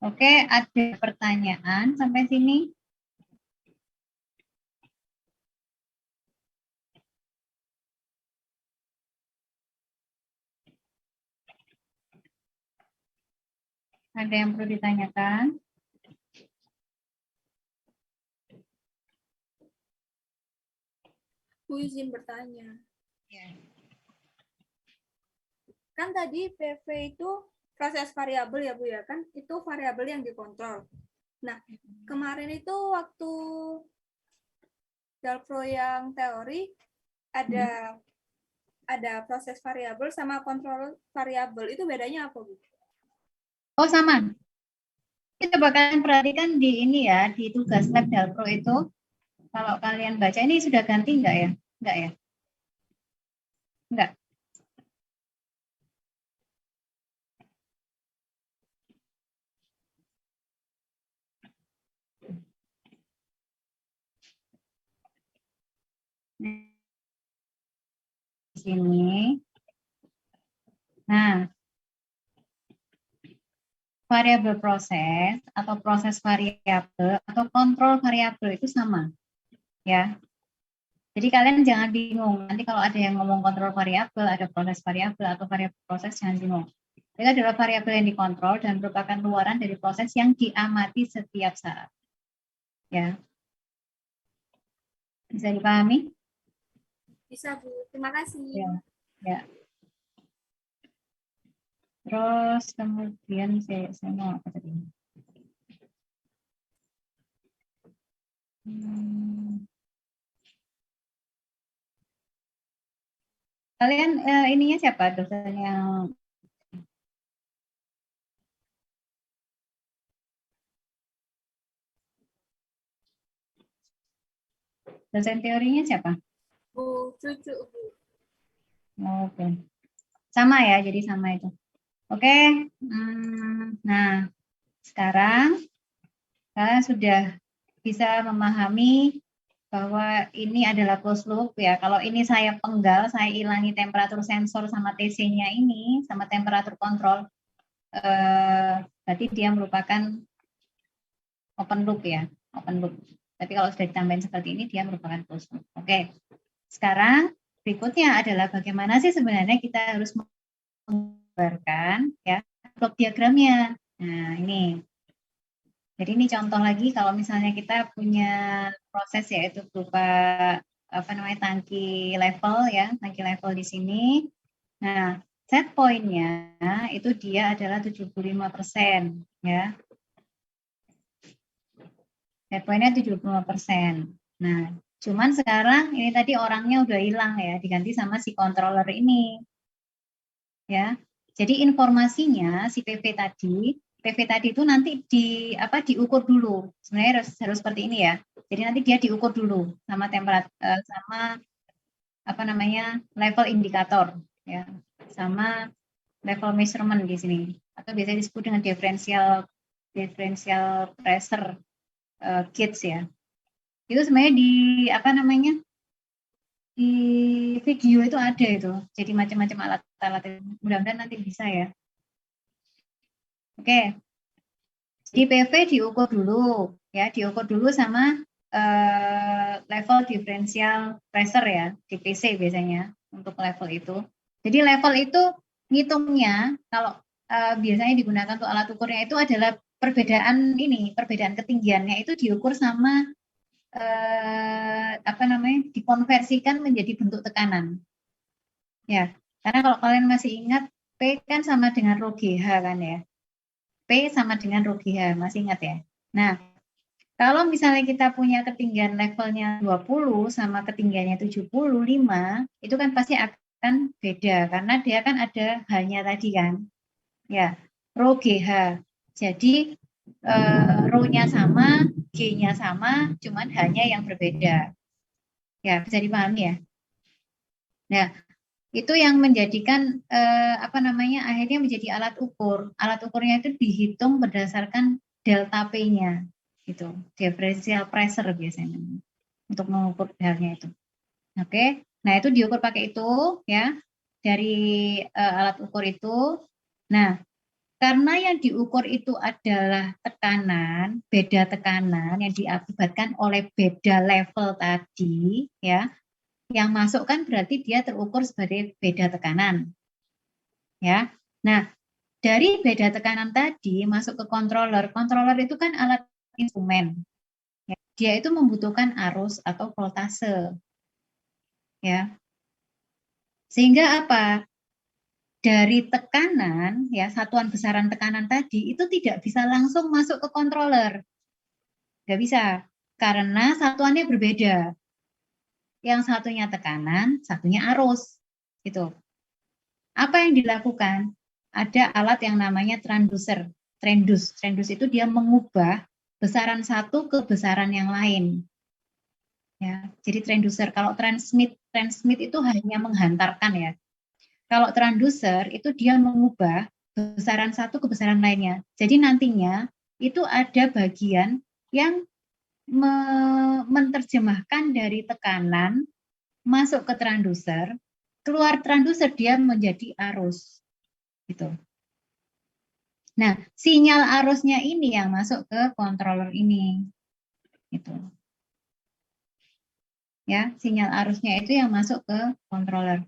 Oke, ada pertanyaan sampai sini? Ada yang perlu ditanyakan? Bu izin bertanya. Ya. Kan tadi PV itu proses variabel ya Bu ya, kan itu variabel yang dikontrol. Nah, kemarin itu waktu Delpro yang teori ada proses variabel sama kontrol variabel. Itu bedanya apa Bu? Oh, sama. Coba kalian perhatikan di ini ya, di tugas lab Delpro itu. Kalau kalian baca ini sudah ganti enggak ya? Enggak ya? Enggak. Di sini. Nah, variabel proses atau proses variabel atau kontrol variabel itu sama. Ya. Jadi kalian jangan bingung. Nanti kalau ada yang ngomong kontrol variabel, ada proses variabel atau variabel proses, jangan bingung. Itu adalah variabel yang dikontrol dan merupakan luaran dari proses yang diamati setiap saat. Ya. Bisa dipahami? Bisa Bu, terima kasih. Ya. Ya. Terus kemudian saya mau apa tadi? Kalian ininya siapa dosen yang dosen teorinya siapa? Bu Cucu Bu. Oke. Sama ya, jadi sama itu. Oke. Nah, sekarang kalian sudah bisa memahami bahwa ini adalah closed loop ya. Kalau ini saya penggal, saya ilangi temperatur sensor sama TC-nya ini, sama temperatur kontrol, berarti dia merupakan open loop ya, open loop. Tapi kalau sudah ditambahin seperti ini, dia merupakan closed loop. Oke, sekarang berikutnya adalah bagaimana sih sebenarnya kita harus menggambarkan ya blok diagramnya. Nah ini. Jadi ini contoh lagi kalau misalnya kita punya proses yaitu berupa tangki level ya, tangki level di sini. Nah, set point-nya itu dia adalah 75% ya. Set point-nya 75%. Nah, cuman sekarang ini tadi orangnya udah hilang ya, diganti sama si controller ini. Ya. Jadi informasinya si PV tadi itu nanti diukur dulu. Sebenarnya harus seperti ini ya. Jadi nanti dia diukur dulu sama temperatur sama level indikator ya, sama level measurement di sini atau biasanya disebut dengan differential pressure gauge ya. Itu sebenarnya di video itu ada itu. Jadi macam-macam alat-alat itu. Mudah-mudahan nanti bisa ya. Oke. Di PV diukur dulu ya, diukur dulu sama level differential pressure ya, DPC biasanya untuk level itu. Jadi level itu ngitungnya kalau biasanya digunakan untuk alat ukurnya itu adalah perbedaan ketinggiannya itu diukur sama dikonversikan menjadi bentuk tekanan. Ya, karena kalau kalian masih ingat P kan sama dengan rho GH kan ya. P sama dengan rho GH, masih ingat ya. Nah, kalau misalnya kita punya ketinggian levelnya 20 sama ketinggiannya 75, itu kan pasti akan beda karena dia kan ada H-nya tadi kan. Ya, rho GH. Jadi rho-nya sama, G-nya sama, cuman H-nya yang berbeda. Ya, bisa dipahami ya. Nah, itu yang menjadikan akhirnya menjadi alat ukur. Alat ukurnya itu dihitung berdasarkan delta P-nya. Gitu, differential pressure biasanya untuk mengukur halnya itu. Oke, nah itu diukur pakai itu ya dari alat ukur itu. Nah, karena yang diukur itu adalah tekanan, beda tekanan yang diakibatkan oleh beda level tadi ya. Yang masuk kan berarti dia terukur sebagai beda tekanan. Ya. Nah, dari beda tekanan tadi masuk ke controller. Controller itu kan alat instrumen. Dia itu membutuhkan arus atau voltase. Ya. Sehingga apa? Dari tekanan, ya satuan besaran tekanan tadi itu tidak bisa langsung masuk ke controller. Nggak bisa, karena satuannya berbeda. Yang satunya tekanan, satunya arus. Gitu. Apa yang dilakukan? Ada alat yang namanya transducer. Transduce itu dia mengubah besaran satu ke besaran yang lain. Ya, jadi transducer. Kalau transmit itu hanya menghantarkan ya. Kalau transducer itu dia mengubah besaran satu ke besaran lainnya. Jadi nantinya itu ada bagian yang menerjemahkan dari tekanan masuk ke transducer, keluar transducer dia menjadi arus. Gitu. Nah, sinyal arusnya ini yang masuk ke controller ini. Gitu. Ya, sinyal arusnya itu yang masuk ke controller.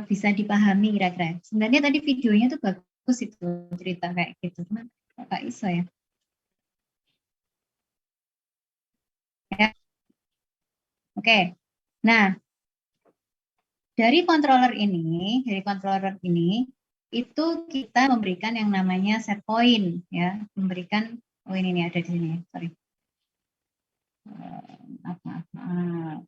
Bisa dipahami kira-kira. Sebenarnya tadi videonya tuh bagus itu cerita kayak gitu, cuman nggak iso ya. Ya. Oke. Nah, dari controller ini itu kita memberikan yang namanya set point ya, memberikan ini ada di sini, sorry. Maaf.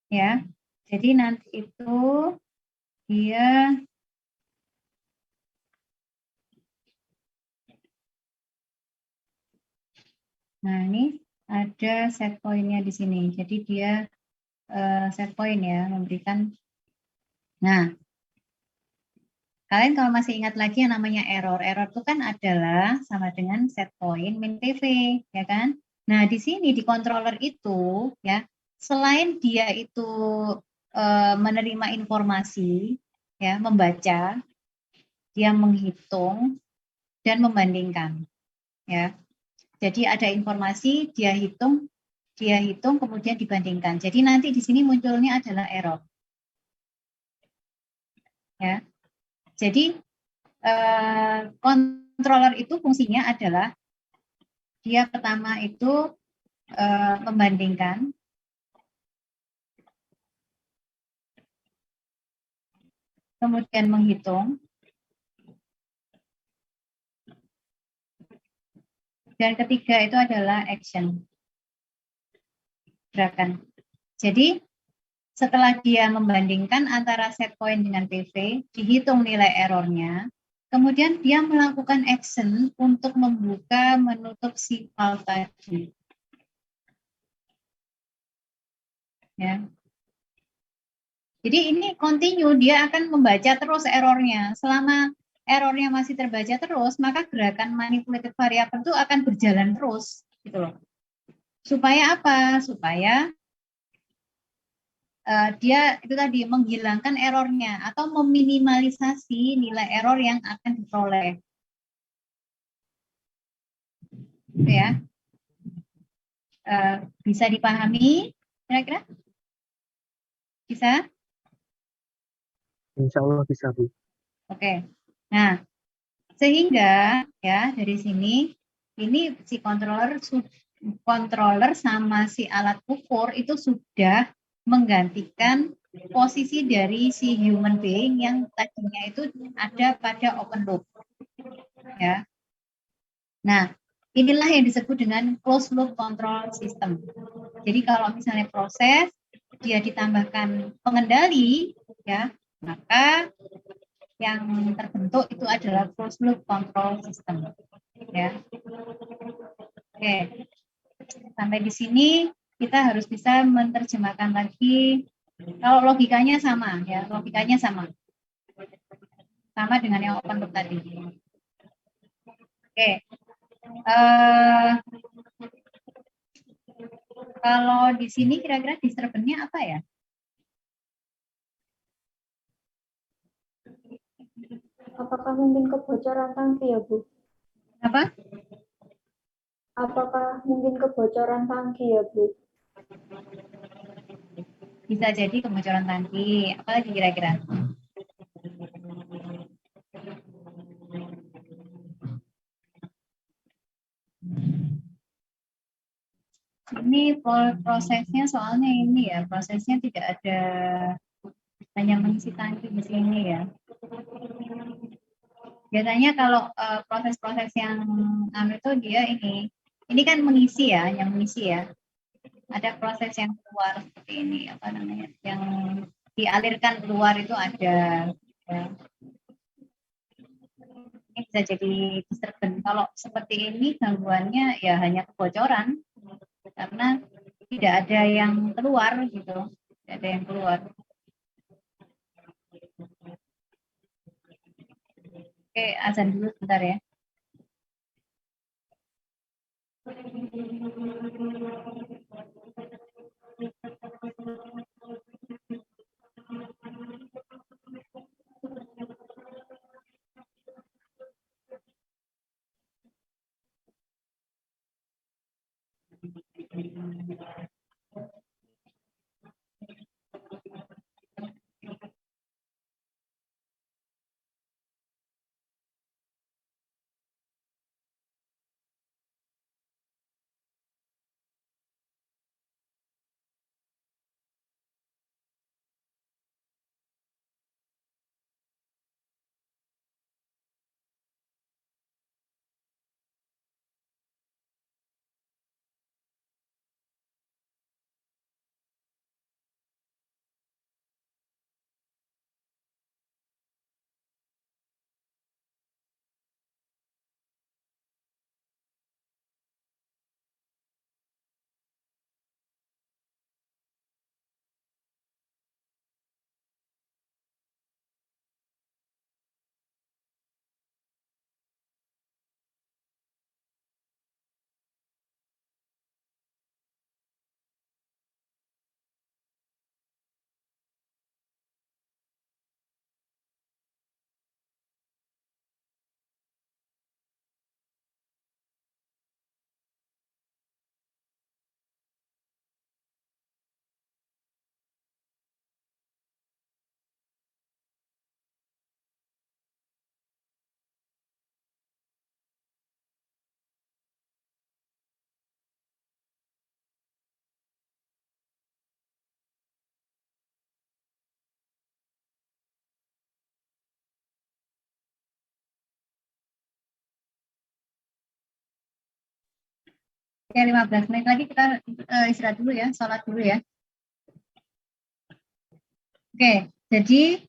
Ya, jadi nanti itu dia ini ada set point-nya di sini. Jadi dia set point ya, memberikan. Nah, kalian kalau masih ingat lagi yang namanya error. Error itu kan adalah sama dengan set point min PV, ya kan? Nah, di sini di controller itu ya, selain dia itu menerima informasi, ya, membaca, dia menghitung dan membandingkan, ya. Jadi ada informasi, dia hitung kemudian dibandingkan. Jadi nanti di sini munculnya adalah error. Ya. Jadi controller itu fungsinya adalah dia pertama itu membandingkan kemudian menghitung, dan ketiga itu adalah action, gerakan. Jadi setelah dia membandingkan antara set point dengan PV, dihitung nilai errornya, kemudian dia melakukan action untuk membuka menutup si file tadi. Ya. Jadi ini continue, dia akan membaca terus errornya. Selama errornya masih terbaca terus, maka gerakan manipulated variable itu akan berjalan terus, gitu loh. Supaya apa? Supaya dia itu tadi menghilangkan errornya atau meminimalisasi nilai error yang akan diperoleh. Gitu ya. Bisa dipahami kira-kira? Bisa? Insya Allah bisa, Bu. Oke. Nah, sehingga ya dari sini ini si controller sama si alat ukur itu sudah menggantikan posisi dari si human being yang tadinya itu ada pada open loop. Ya. Nah, inilah yang disebut dengan closed loop control system. Jadi kalau misalnya proses dia ditambahkan pengendali, ya, maka yang terbentuk itu adalah closed loop control system. Ya. Oke. Sampai di sini kita harus bisa menerjemahkan lagi. Kalau logikanya sama, ya, logikanya sama. Sama dengan yang open loop tadi. Oke. Kalau di sini kira-kira disturbannya apa ya? Apakah mungkin kebocoran tangki ya, Bu? Apa? Apakah mungkin kebocoran tangki ya, Bu? Bisa jadi kebocoran tangki. Apalagi kira-kira? Ini prosesnya soalnya ini ya, prosesnya tidak ada hanya mengisi tangki di sini ya. Biasanya kalau proses-proses yang itu dia ini kan mengisi ya, yang mengisi ya. Ada proses yang keluar seperti ini, apa namanya, yang dialirkan keluar itu ada. Ya. Ini bisa jadi disturban. Kalau seperti ini gangguannya ya hanya kebocoran karena tidak ada yang keluar gitu, tidak ada yang keluar. Oke, azan dulu sebentar ya. Oke, 15 menit lagi kita istirahat dulu ya, sholat dulu ya. Oke, jadi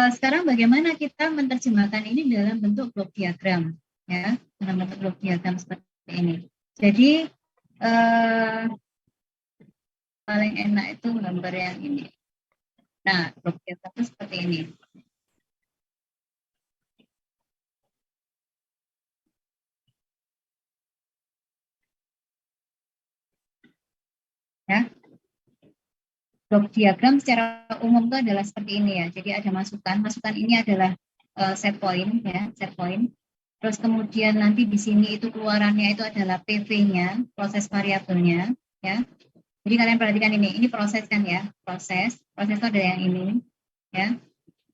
sekarang bagaimana kita menerjemahkan ini dalam bentuk blok diagram, ya, dalam bentuk blok diagram seperti ini. Jadi paling enak itu gambar yang ini. Nah, blok diagram itu seperti ini. Ya, blok diagram secara umum itu adalah seperti ini ya. Jadi ada masukan. Masukan ini adalah set point ya, set point. Terus kemudian nanti di sini itu keluarannya itu adalah PV-nya, proses variabelnya ya. Jadi kalian perhatikan ini proses kan ya, proses itu ada yang ini ya.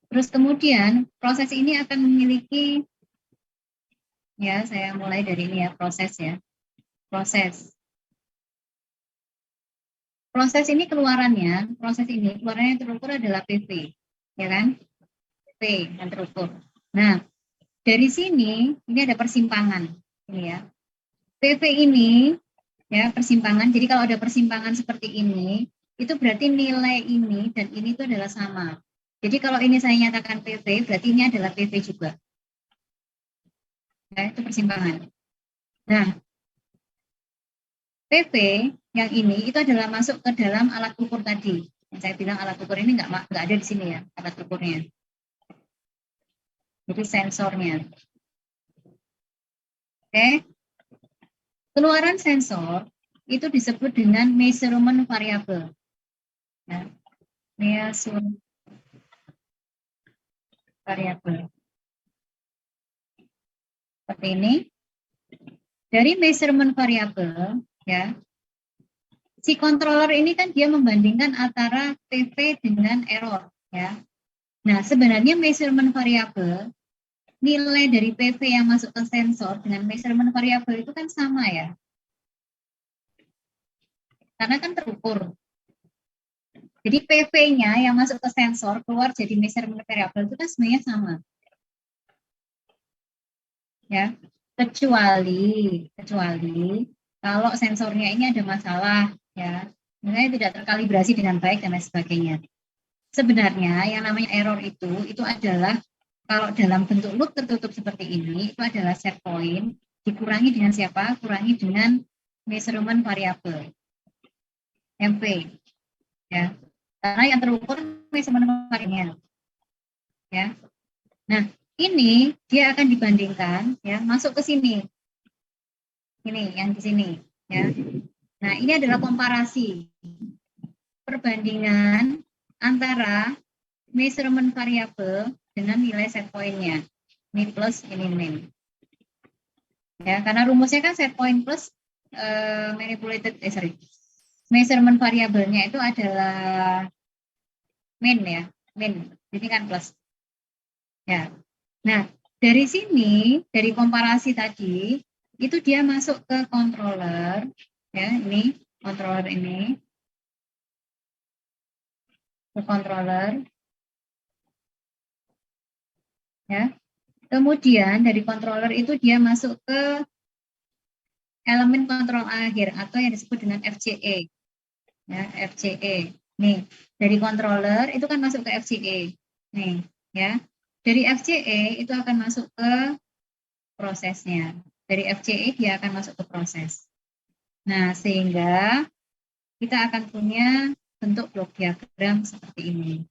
Terus kemudian proses ini akan memiliki ya, saya mulai dari ini ya, proses ya. Proses ini keluarannya terukur adalah PV, ya kan? PV yang terukur. Nah, dari sini ini ada persimpangan, ini ya. PV ini ya persimpangan. Jadi kalau ada persimpangan seperti ini, itu berarti nilai ini dan ini itu adalah sama. Jadi kalau ini saya nyatakan PV, berarti ini adalah PV juga. Ya, itu persimpangan. Nah, PV yang ini itu adalah masuk ke dalam alat ukur tadi. Yang saya bilang alat ukur ini nggak ada di sini ya, alat ukurnya. Jadi sensornya. Oke. Keluaran sensor itu disebut dengan measurement variable. Ya. Measurement variable. Seperti ini. Dari measurement variable, ya, si controller ini kan dia membandingkan antara PV dengan error, ya. Nah, sebenarnya measurement variable, nilai dari PV yang masuk ke sensor dengan measurement variable itu kan sama ya. Karena kan terukur. Jadi PV-nya yang masuk ke sensor keluar jadi measurement variable itu kan sebenarnya sama. Ya, kecuali kalau sensornya ini ada masalah ya, misalnya tidak terkalibrasi dengan baik dan lain sebagainya. Sebenarnya yang namanya error itu adalah kalau dalam bentuk loop tertutup seperti ini itu adalah set point dikurangi dengan siapa? Kurangi dengan measurement variable MP ya. Karena yang terukur measurement variabelnya ya. Nah, ini dia akan dibandingkan ya, masuk ke sini. Ini yang di sini ya. Nah, ini adalah komparasi perbandingan antara measurement variable dengan nilai set point-nya. Ini plus, ini min. Ya, karena rumusnya kan set point plus measurement variabelnya itu adalah min ya, min. Ini kan plus. Ya. Nah, dari sini, dari komparasi tadi, itu dia masuk ke controller, ya, ini controller ini, ke controller, ya. Kemudian dari controller itu dia masuk ke elemen kontrol akhir atau yang disebut dengan FCE, ya, FCE. Nih, dari controller itu kan masuk ke FCE, nih, ya. Dari FCE itu akan masuk ke prosesnya. Dari FCE dia akan masuk ke proses. Nah, sehingga kita akan punya bentuk blok diagram seperti ini.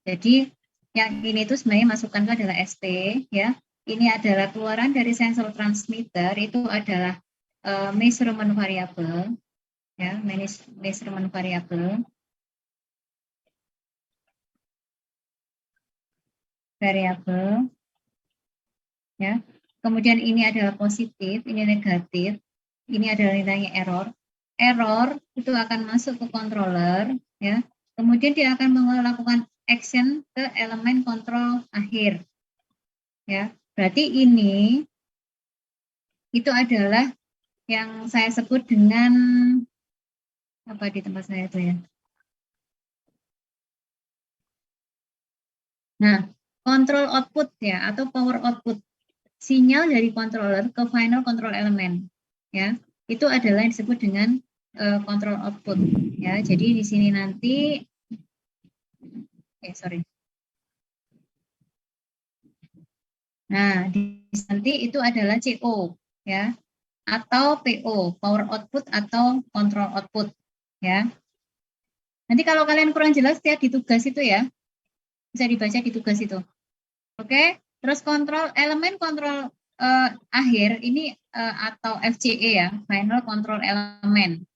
Jadi, yang ini itu sebenarnya masukan itu adalah SP, ya. Ini adalah keluaran dari sensor transmitter, itu adalah measurement variable, ya, measurement variable. Ya. Kemudian ini adalah positif, ini negatif, ini adalah nilainya error. Error itu akan masuk ke controller, ya. Kemudian dia akan melakukan action ke elemen kontrol akhir, ya. Berarti ini itu adalah yang saya sebut dengan apa di tempat saya itu ya. Nah, control output ya atau power output sinyal dari controller ke final control element, ya. itu adalah yang disebut dengan control output ya. Jadi di sini nanti Nah, nanti itu adalah CO ya atau PO, power output atau control output ya. Nanti kalau kalian kurang jelas lihat di tugas itu ya. Bisa dibaca di tugas itu. Oke, terus elemen kontrol akhir ini atau FCE ya, final control element.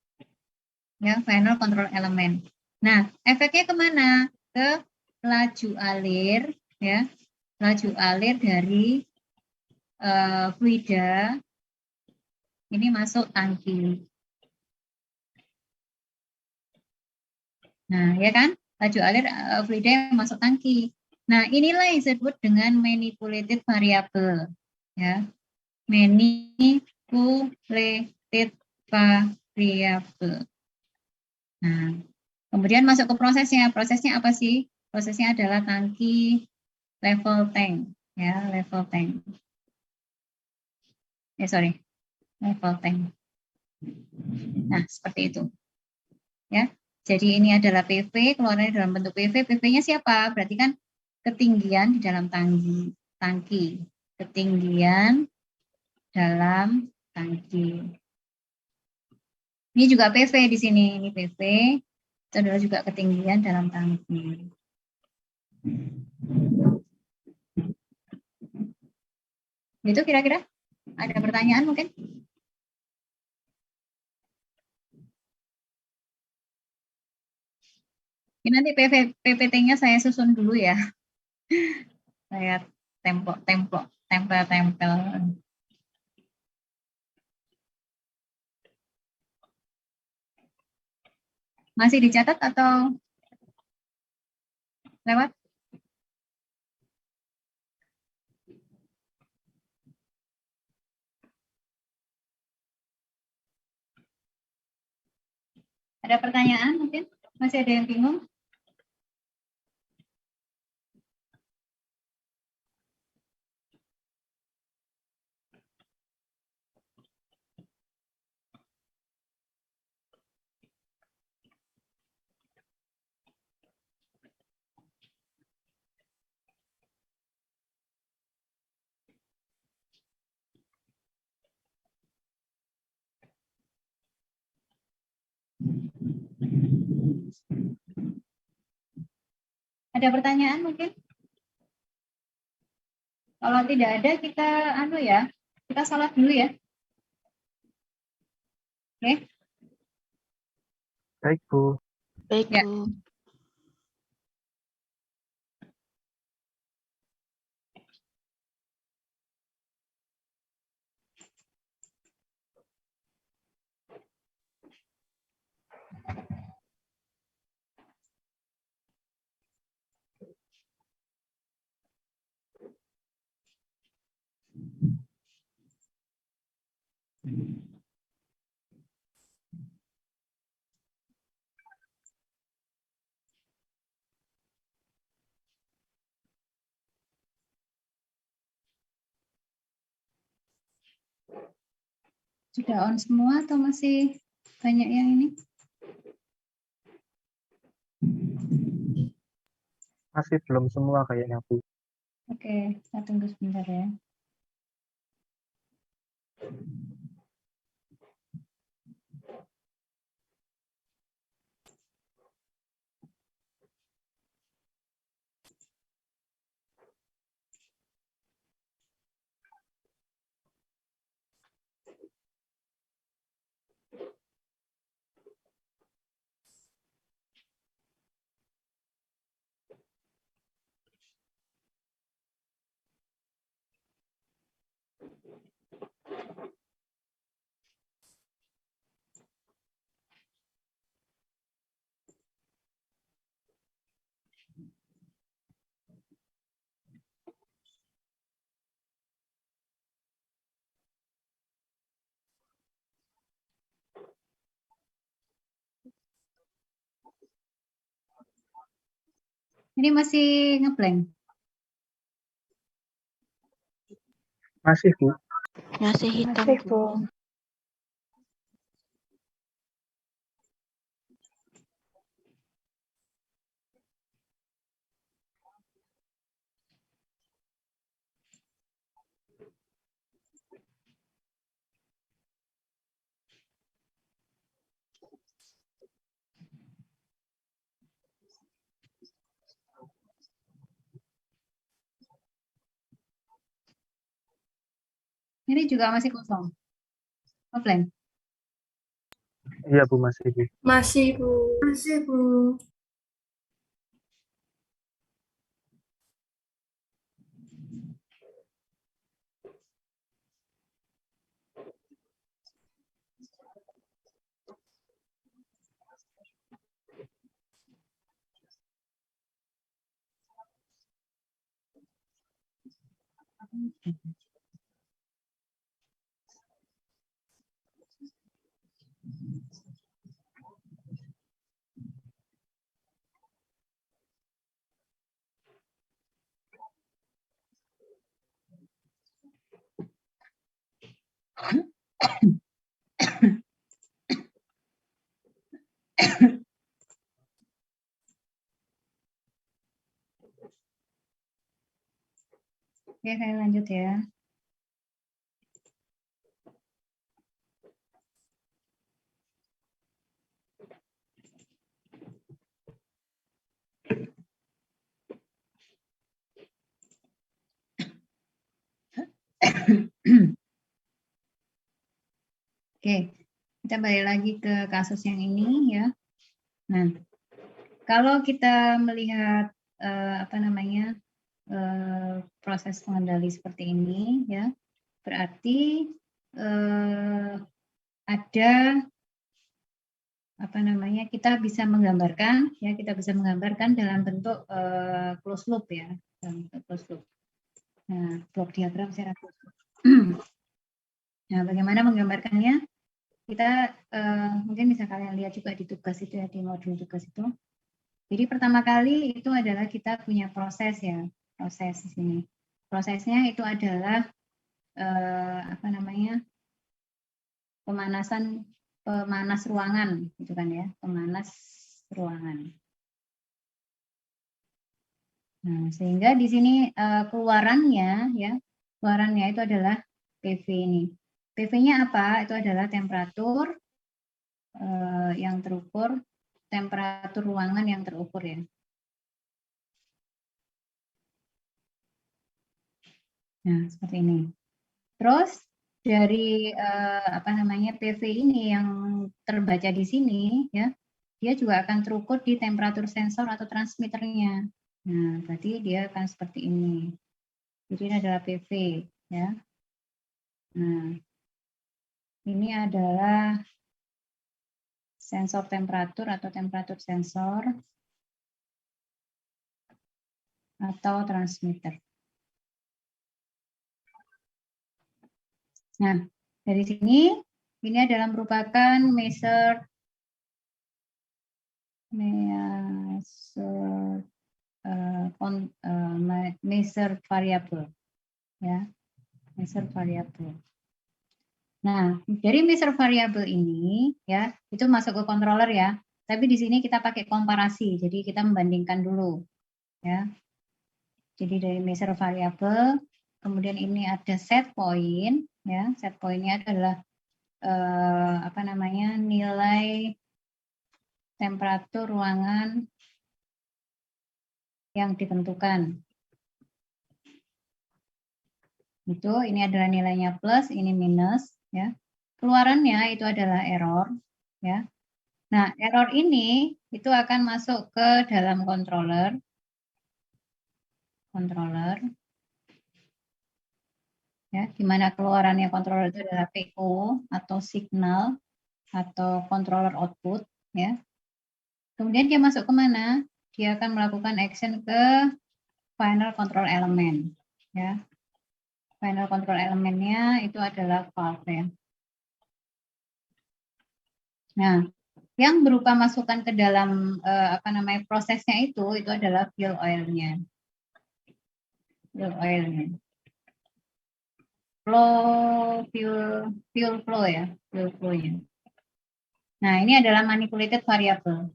Ya, final control element. Nah, efeknya kemana? Ke laju alir ya. Laju alir dari fluida ini masuk tangki. Nah, ya kan? Laju alir fluida yang masuk tangki. Nah, inilah yang disebut dengan manipulated variable. Ya. Manipulated variable. Nah, kemudian masuk ke prosesnya. Prosesnya apa sih? Prosesnya adalah tangki level tank. Ya, level tank. Level tank. Nah, seperti itu. Ya. Jadi ini adalah PV, keluarannya dalam bentuk PV. PV-nya siapa? Berarti kan ketinggian di dalam tangki. Ketinggian dalam tangki. Ini juga PV di sini. Ini PV. Itu adalah juga ketinggian dalam tangki. Itu kira-kira ada pertanyaan mungkin? Ini nanti PPT-nya saya susun dulu ya. Saya tempel. Masih dicatat atau lewat? Ada pertanyaan mungkin? Masih ada yang bingung? Ada pertanyaan mungkin? Kalau tidak ada kita kita salat dulu ya. Oke. Baik, Bu. Baik, Ya. Bu. Sudah on semua atau masih banyak yang ini? Masih belum semua kayaknya, Bu. Oke, kita tunggu sebentar ya. Ini masih ngeblank. Masih, Bu. Masih hitam, Masih, Bu. Bu. juga masih kosong. Offline. Iya Bu, masih Bu. Masih, Bu. Masih, Bu. Oke, saya lanjut ya. Oke, kita balik lagi ke kasus yang ini ya. Nah, kalau kita melihat proses pengendali seperti ini ya, berarti ada kita bisa menggambarkan dalam bentuk closed loop ya, dalam bentuk closed loop. Nah, blok diagram secara closed loop. Nah, bagaimana menggambarkannya? Kita mungkin bisa kalian lihat juga di tugas itu ya, di modul tugas itu. Jadi pertama kali itu adalah kita punya proses ya, proses di sini. Prosesnya itu adalah pemanas ruangan, gitu kan ya, pemanas ruangan. Nah, sehingga di sini keluarannya itu adalah PV ini. PV-nya apa? Itu adalah temperatur yang terukur, temperatur ruangan yang terukur ya. Nah, seperti ini. Terus dari PV ini yang terbaca di sini ya, dia juga akan terukur di temperatur sensor atau transmitternya. Nah, berarti dia akan seperti ini. Jadi ini adalah PV ya. Nah, ini adalah sensor temperatur atau temperatur sensor atau transmitter. Nah, dari sini ini adalah merupakan measured variable ya, measure variable. Nah, dari measure variable ini ya, itu masuk ke controller ya. Tapi di sini kita pakai komparasi, jadi kita membandingkan dulu ya. Jadi dari measure variable, kemudian ini ada set point ya. Set point-nya adalah nilai temperatur ruangan yang ditentukan. Itu ini adalah nilainya plus, ini minus ya. Keluarannya itu adalah error ya. Nah, error ini itu akan masuk ke dalam controller. Ya, di mana keluarannya controller itu adalah PO atau signal atau controller output ya. Kemudian dia masuk ke mana? Dia akan melakukan action ke final control element ya. Final control elemennya itu adalah valve ya. Nah, yang berupa masukan ke dalam prosesnya itu adalah fuel oil-nya. Fuel flow-nya. Nah, ini adalah manipulated variable.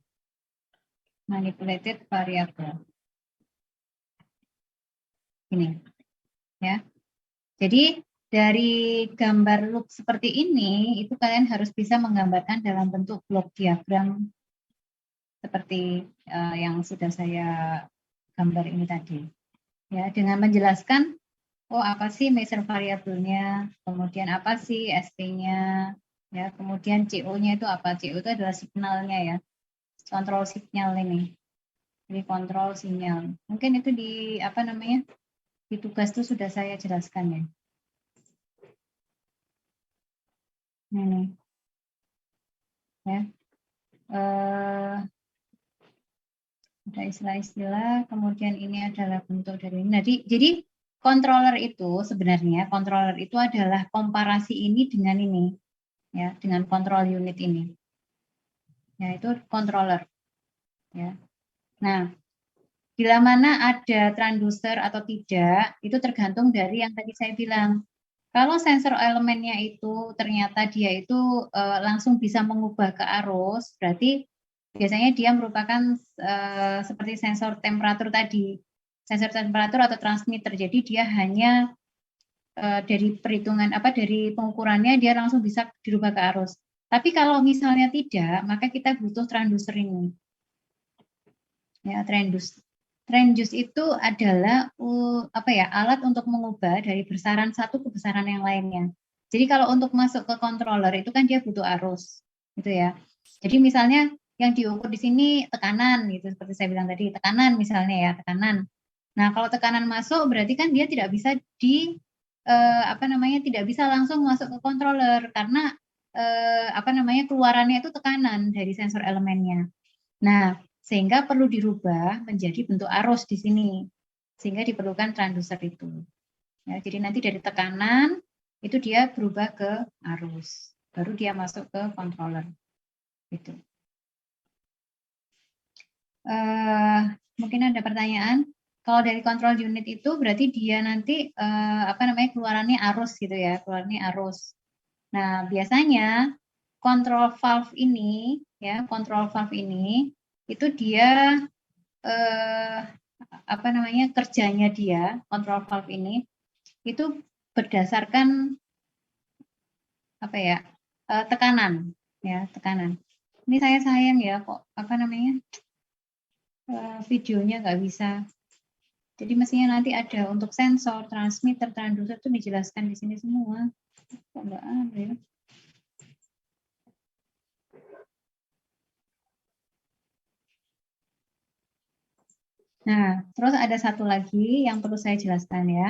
Ini ya. Jadi dari gambar loop seperti ini itu kalian harus bisa menggambarkan dalam bentuk blok diagram seperti yang sudah saya gambar ini tadi. Ya, dengan menjelaskan oh apa sih measure variabelnya, kemudian apa sih ST-nya, ya, kemudian CO-nya itu apa? CO itu adalah signalnya ya, kontrol signal ini, jadi kontrol sinyal. Mungkin itu di apa namanya di tugas itu sudah saya jelaskan ya. Ini ya, ada istilah-istilah, kemudian ini adalah bentuk dari ini. Jadi controller itu sebenarnya controller itu adalah komparasi ini dengan ini, ya, dengan control unit ini. Ya, itu controller. Ya. Nah, bila mana ada transducer atau tidak, itu tergantung dari yang tadi saya bilang. Kalau sensor elemennya itu ternyata dia itu langsung bisa mengubah ke arus, berarti biasanya dia merupakan seperti sensor temperatur tadi, sensor temperatur atau transmitter. Jadi dia hanya dari perhitungan dari pengukurannya dia langsung bisa dirubah ke arus. Tapi kalau misalnya tidak, maka kita butuh transducer ini. Ya, transducer itu adalah alat untuk mengubah dari besaran satu ke besaran yang lainnya. Jadi kalau untuk masuk ke controller itu kan dia butuh arus, gitu ya. Jadi misalnya yang diukur di sini tekanan, gitu seperti saya bilang tadi, tekanan misalnya ya, tekanan. Nah kalau tekanan masuk berarti kan dia tidak bisa tidak bisa langsung masuk ke controller karena keluarannya itu tekanan dari sensor elemennya. Nah sehingga perlu dirubah menjadi bentuk arus di sini, sehingga diperlukan transducer itu. Ya, jadi nanti dari tekanan itu dia berubah ke arus, baru dia masuk ke controller. Gitu. Mungkin ada pertanyaan. Kalau dari control unit itu berarti dia nanti keluarannya arus gitu ya, keluarannya arus. Nah biasanya control valve ini itu dia kerjanya dia control valve ini itu berdasarkan tekanan ya, tekanan. Ini saya sayang ya kok videonya nggak bisa. Jadi mestinya nanti ada untuk sensor, transmitter, transducer itu dijelaskan di sini semua. Kok nggak ada ya? Nah, terus ada satu lagi yang perlu saya jelaskan ya.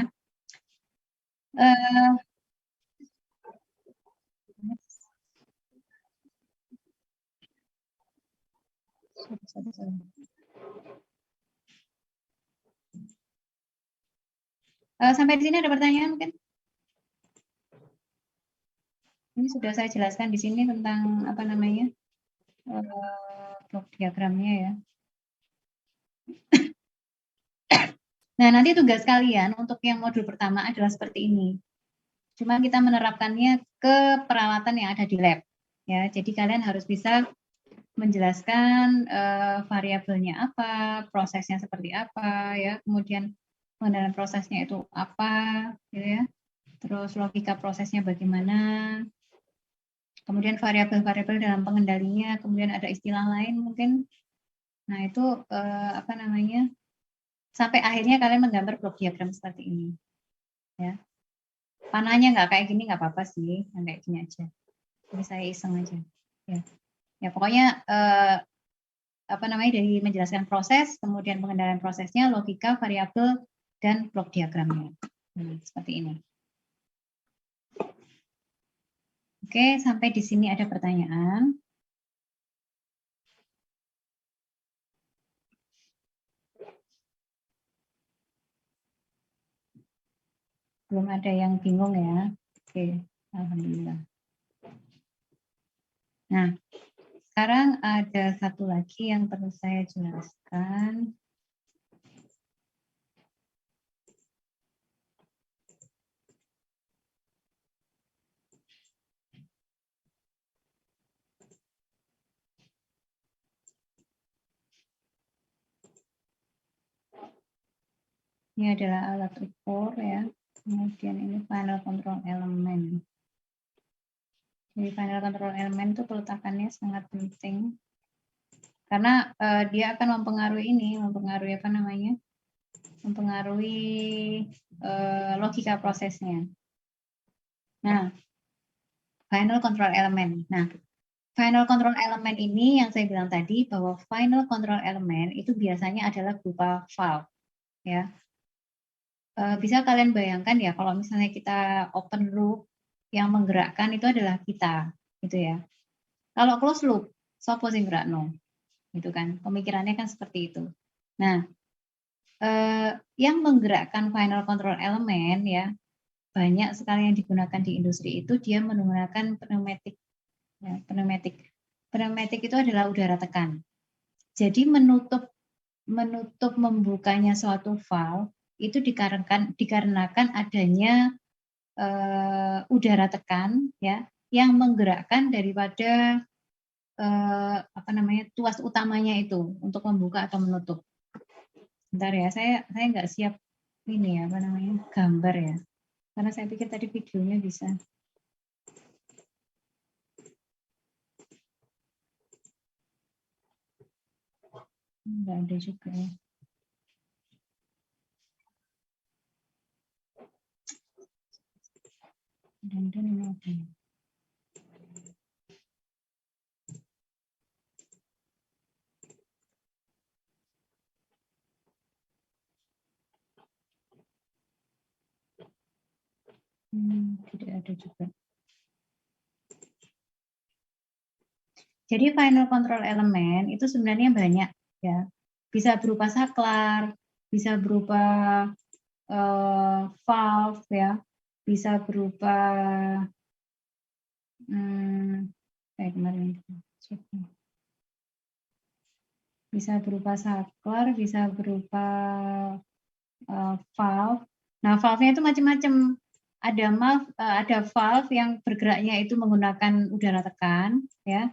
Sampai di sini ada pertanyaan mungkin? Ini sudah saya jelaskan di sini tentang blok diagramnya ya. Nah, nanti tugas kalian untuk yang modul pertama adalah seperti ini. Cuma kita menerapkannya ke peralatan yang ada di lab. Ya, jadi kalian harus bisa menjelaskan variabelnya apa, prosesnya seperti apa, ya, kemudian pengendalian prosesnya itu apa, gitu ya. Terus logika prosesnya bagaimana, kemudian variabel-variabel dalam pengendalinya, kemudian ada istilah lain mungkin. Nah itu sampai akhirnya kalian menggambar blok diagram seperti ini. Ya, panahnya nggak kayak gini nggak apa-apa sih, yang kayak gini aja. Ini saya iseng aja. Ya pokoknya dari menjelaskan proses, kemudian pengendalian prosesnya, logika, variabel, dan blok diagramnya. Seperti ini. Oke, sampai di sini ada pertanyaan. Belum ada yang bingung ya. Oke, alhamdulillah. Nah, sekarang ada satu lagi yang perlu saya jelaskan. Ini adalah alat ukur ya. Kemudian ini panel control element. Jadi panel control element itu peletakannya sangat penting karena dia akan mempengaruhi mempengaruhi logika prosesnya. Nah, final control element. Nah, final control element ini yang saya bilang tadi bahwa final control element itu biasanya adalah berupa valve, ya. Bisa kalian bayangkan ya kalau misalnya kita open loop yang menggerakkan itu adalah kita, gitu ya. Kalau close loop, sopo sing gerakno, gitu kan? Pemikirannya kan seperti itu. Nah, yang menggerakkan final control element ya banyak sekali yang digunakan di industri itu dia menggunakan pneumatik. Ya, pneumatik itu adalah udara tekan. Jadi menutup membukanya suatu valve itu dikarenakan adanya udara tekan ya yang menggerakkan daripada tuas utamanya itu untuk membuka atau menutup. Bentar ya, saya nggak siap ini ya gambar ya, karena saya pikir tadi videonya bisa. Nggak ada juga ya. Dan ini apa ya? Tidak ada juga. Jadi final control element itu sebenarnya banyak ya. Bisa berupa saklar, bisa berupa valve ya, bisa berupa bisa berupa saklar, bisa berupa valve. Nah, valve-nya itu macam-macam. Ada valve yang bergeraknya itu menggunakan udara tekan, ya.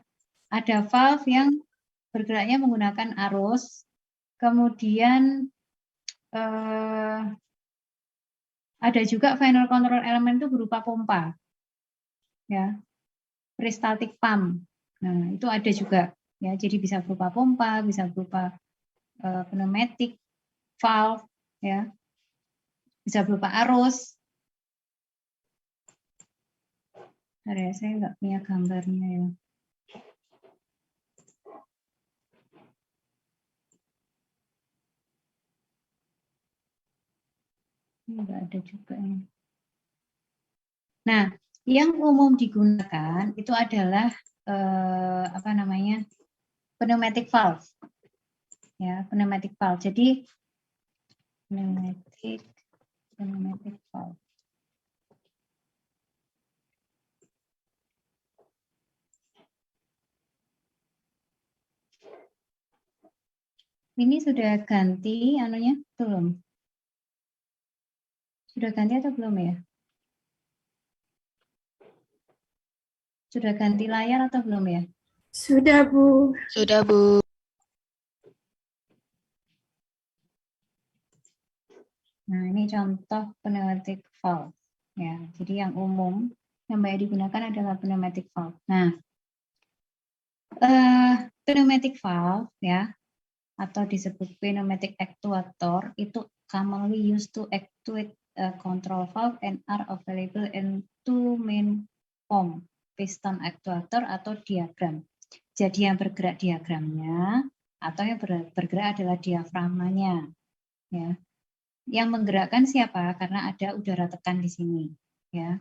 Ada valve yang bergeraknya menggunakan arus. Kemudian ada juga final control element itu berupa pompa, ya, peristaltik pump. Nah, itu ada juga, ya. Jadi bisa berupa pompa, bisa berupa pneumatic valve, ya, bisa berupa arus. Ya, saya nggak punya gambarnya ya. Nggak ada juga ya. Nah, yang umum digunakan itu adalah pneumatic valve, ya, pneumatic valve. Jadi pneumatic valve. Ini sudah ganti anunya belum? Sudah ganti atau belum ya? Sudah ganti layar atau belum ya? Sudah, Bu. Sudah, Bu. Nah, ini contoh pneumatic valve. Ya, jadi yang umum yang banyak digunakan adalah pneumatic valve. Nah, pneumatic valve ya atau disebut pneumatic actuator itu commonly used to actuate a control valve and are available in two main form, piston actuator atau diagram. Jadi yang bergerak diagramnya atau yang bergerak adalah diafragmanya, ya. Yang menggerakkan siapa? Karena ada udara tekan di sini, ya.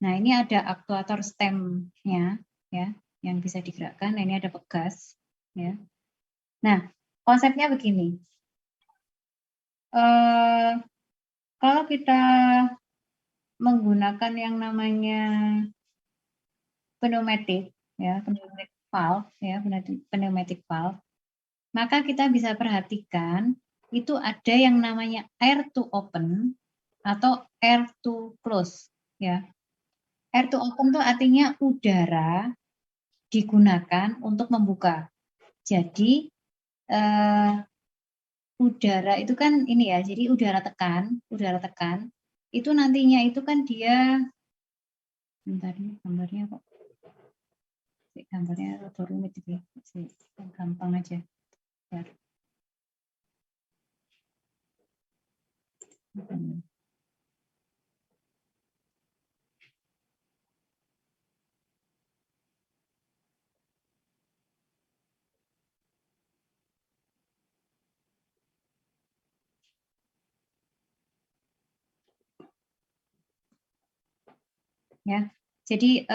Nah, ini ada aktuator stemnya, ya, yang bisa digerakkan. Nah, ini ada pegas, ya. Nah, konsepnya begini. Kalau kita menggunakan yang namanya pneumatic, ya, pneumatic valve, ya, pneumatic valve, maka kita bisa perhatikan itu ada yang namanya air to open atau air to close, ya. Air to open itu artinya udara digunakan untuk membuka. Jadi udara itu kan ini ya, jadi udara tekan itu nantinya itu kan dia, bentar nih gambarnya kok, gambarnya agak rumit gitu ya, gampang aja. Bentar. Ya, jadi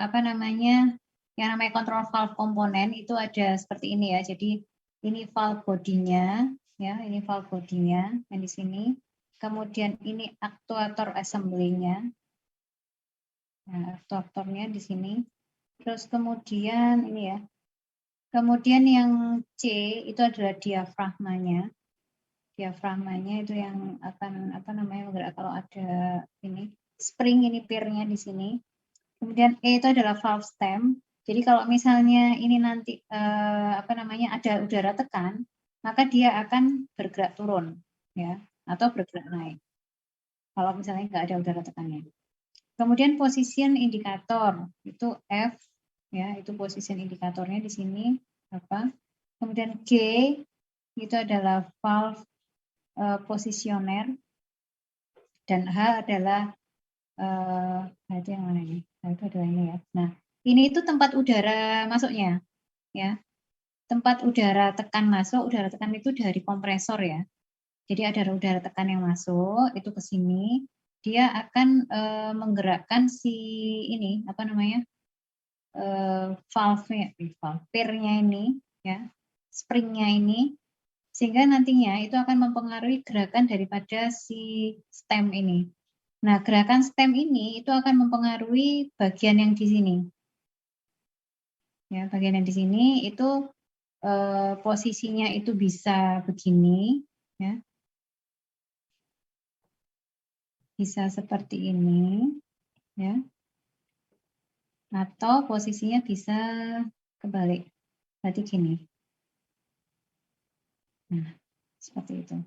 apa namanya, yang namanya kontrol valve komponen itu ada seperti ini ya. Jadi ini valve bodinya, ya, ini valve bodinya yang di sini. Kemudian ini aktuator assembly-nya, nah, aktuatornya di sini. Terus kemudian ini ya, kemudian yang C itu adalah diafragmanya. Diafragmanya itu yang akan apa namanya bergerak kalau ada ini spring, ini pier-nya di sini. Kemudian E itu adalah valve stem. Jadi kalau misalnya ini nanti apa namanya ada udara tekan, maka dia akan bergerak turun, ya, atau bergerak naik. Kalau misalnya nggak ada udara tekannya. Kemudian position indikator itu F, ya, itu position indikatornya di sini apa. Kemudian G itu adalah valve positioner dan H adalah itu yang mana ini? Nah, itu adalah ini ya. Nah, ini itu tempat udara masuknya, ya. Tempat udara tekan masuk, udara tekan itu dari kompresor ya. Jadi ada udara tekan yang masuk, itu ke sini, dia akan menggerakkan si ini apa namanya valve-nya, pier-nya ini, ya, spring-nya ini, sehingga nantinya itu akan mempengaruhi gerakan daripada si stem ini. Nah, gerakan stem ini itu akan mempengaruhi bagian yang di sini. Ya, bagian yang di sini itu posisinya itu bisa begini, ya. Bisa seperti ini, ya. Atau posisinya bisa kebalik. Berarti gini. Nah, seperti itu.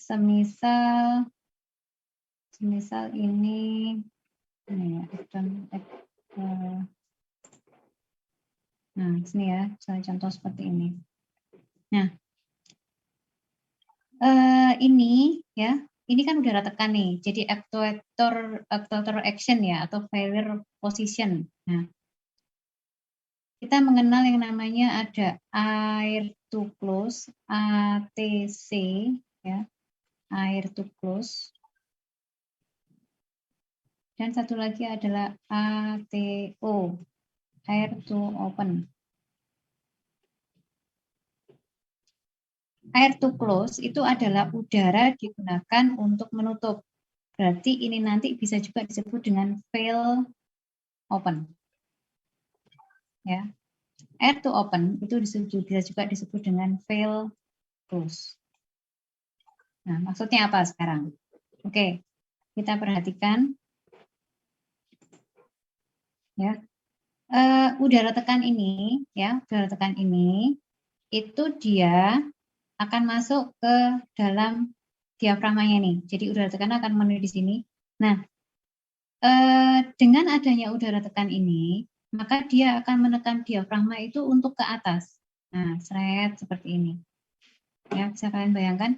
Semisal ini ya, nah, sini ya, saya contoh seperti ini. Nah, ini ya, ini kan udara tekan nih, jadi actuator action ya, atau failure position. Nah, kita mengenal yang namanya ada air to close, ATC, ya, air to close. Dan satu lagi adalah ATO, air to open. Air to close itu adalah udara digunakan untuk menutup. Berarti ini nanti bisa juga disebut dengan fail open. Ya. Air to open itu bisa juga disebut dengan fail close. Nah, maksudnya apa sekarang? Oke, kita perhatikan. Ya. Udara tekan ini, ya, udara tekan ini itu dia akan masuk ke dalam diafragmanya nih. Jadi udara tekan akan menuju di sini. Nah, dengan adanya udara tekan ini, maka dia akan menekan diafragma itu untuk ke atas. Nah, seret seperti ini. Ya, bisa kalian bayangkan.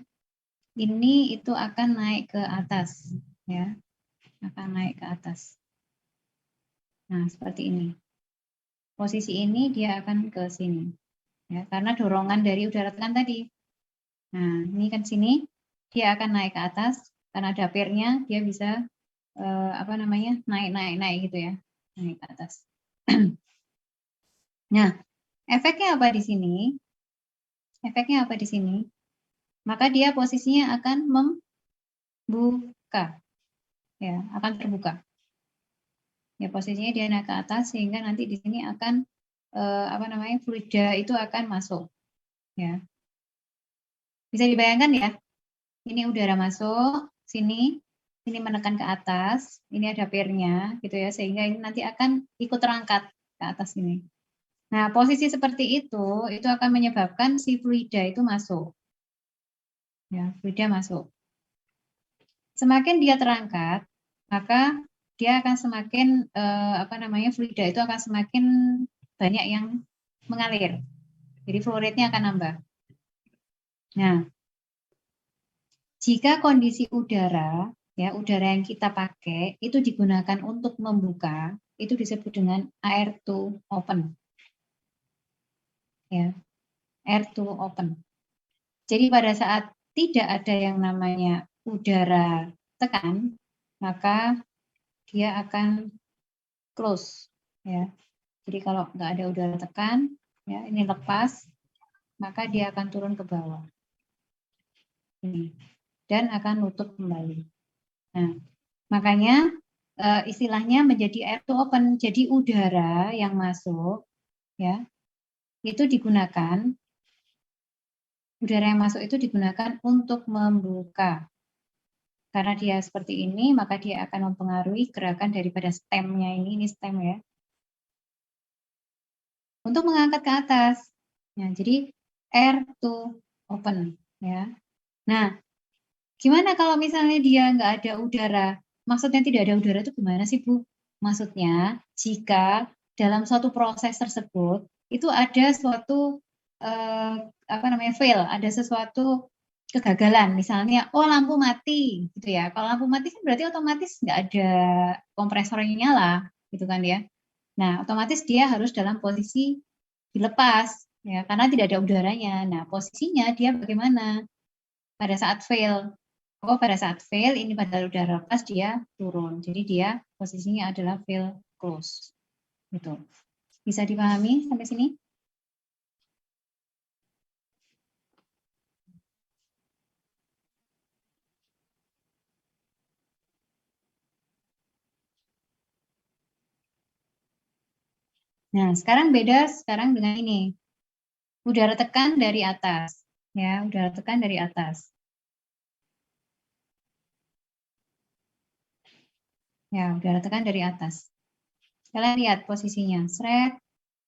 Ini itu akan naik ke atas, ya. Akan naik ke atas. Nah, seperti ini. Posisi ini dia akan ke sini. Ya, karena dorongan dari udara tekan tadi. Nah, ini kan sini dia akan naik ke atas karena ada pier-nya, dia bisa apa namanya? naik gitu ya. Naik ke atas. Nah, efeknya apa di sini? Efeknya apa di sini? Maka dia posisinya akan membuka. Ya, akan terbuka. Ya, posisinya dia naik ke atas sehingga nanti di sini akan apa namanya? fluida itu akan masuk. Ya. Bisa dibayangkan ya? Ini udara masuk sini, ini menekan ke atas, ini ada pier-nya gitu ya, sehingga ini nanti akan ikut terangkat ke atas ini. Nah, posisi seperti itu akan menyebabkan si fluida itu masuk. Ya, fluida masuk. Semakin dia terangkat, maka dia akan semakin apa namanya? fluida itu akan semakin banyak yang mengalir. Jadi flow rate-nya akan nambah. Nah, Jika kondisi udara, ya udara yang kita pakai itu digunakan untuk membuka, itu disebut dengan air to open. Ya, air to open. Jadi pada saat tidak ada yang namanya udara tekan, maka dia akan close. Ya. Jadi kalau nggak ada udara tekan, ya ini lepas, maka dia akan turun ke bawah. Ini. Dan akan nutup kembali. Nah, makanya istilahnya menjadi air to open. Jadi udara yang masuk, ya, itu digunakan. Udara yang masuk itu digunakan untuk membuka. Karena dia seperti ini, maka dia akan mempengaruhi gerakan daripada stemnya ini stem ya. Untuk mengangkat ke atas. Nah, jadi air to open ya. Nah, gimana kalau misalnya dia nggak ada udara? Maksudnya tidak ada udara itu gimana sih, Bu? Maksudnya jika dalam suatu proses tersebut itu ada suatu fail, ada sesuatu kegagalan. Misalnya, oh lampu mati, gitu ya. Kalau lampu mati kan berarti otomatis nggak ada kompresornya nyala, gitu kan ya. Nah, otomatis dia harus dalam posisi dilepas, ya, karena tidak ada udaranya. Nah, posisinya dia bagaimana pada saat fail? Oh, pada saat fail ini pada udara lepas dia turun. Jadi dia posisinya adalah fail close. Gitu. Bisa dipahami sampai sini? Nah, sekarang beda dengan ini. Udara tekan dari atas. Ya, udara tekan dari atas. Ya, udara tekan dari atas. Kalian lihat posisinya. Seret,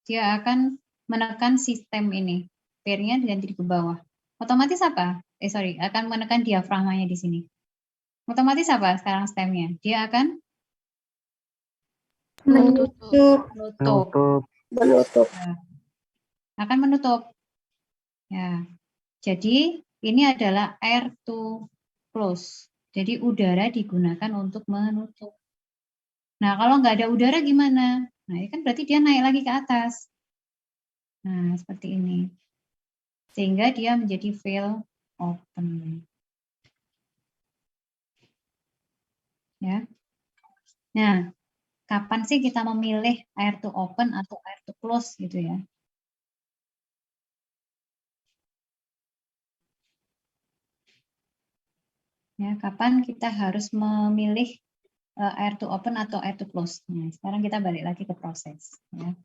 dia akan menekan sistem ini. Pair-nya diganti ke bawah. Otomatis apa? Akan menekan diafragmanya di sini. Otomatis apa sekarang stemnya? Dia akan menutup. Akan menutup. Ya. Jadi ini adalah air to close. Jadi udara digunakan untuk menutup. Nah, kalau nggak ada udara gimana? Nah, ini kan berarti dia naik lagi ke atas. Nah, seperti ini. Sehingga dia menjadi fail open. Ya. Nah, kapan sih kita memilih air to open atau air to close gitu ya? Ya, kapan kita harus memilih air to open atau air to close? Nah, sekarang kita balik lagi ke proses. Ya.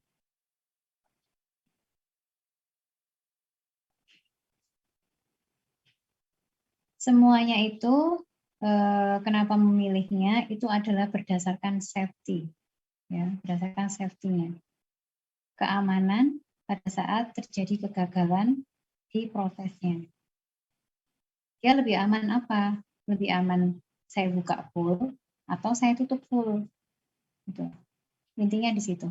Semuanya itu kenapa memilihnya itu adalah berdasarkan safety, ya, berdasarkan safety-nya, keamanan pada saat terjadi kegagalan di prosesnya. Dia lebih aman apa? Lebih aman saya buka full atau saya tutup full, gitu. Intinya di situ.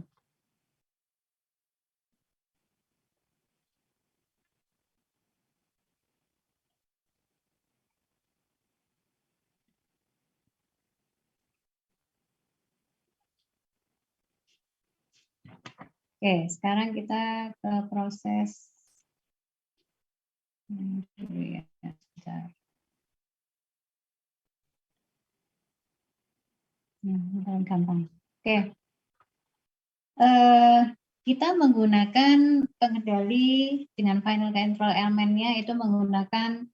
Oke, sekarang kita ke proses. Gampang. Oke. Kita menggunakan pengendali dengan final control elemennya itu menggunakan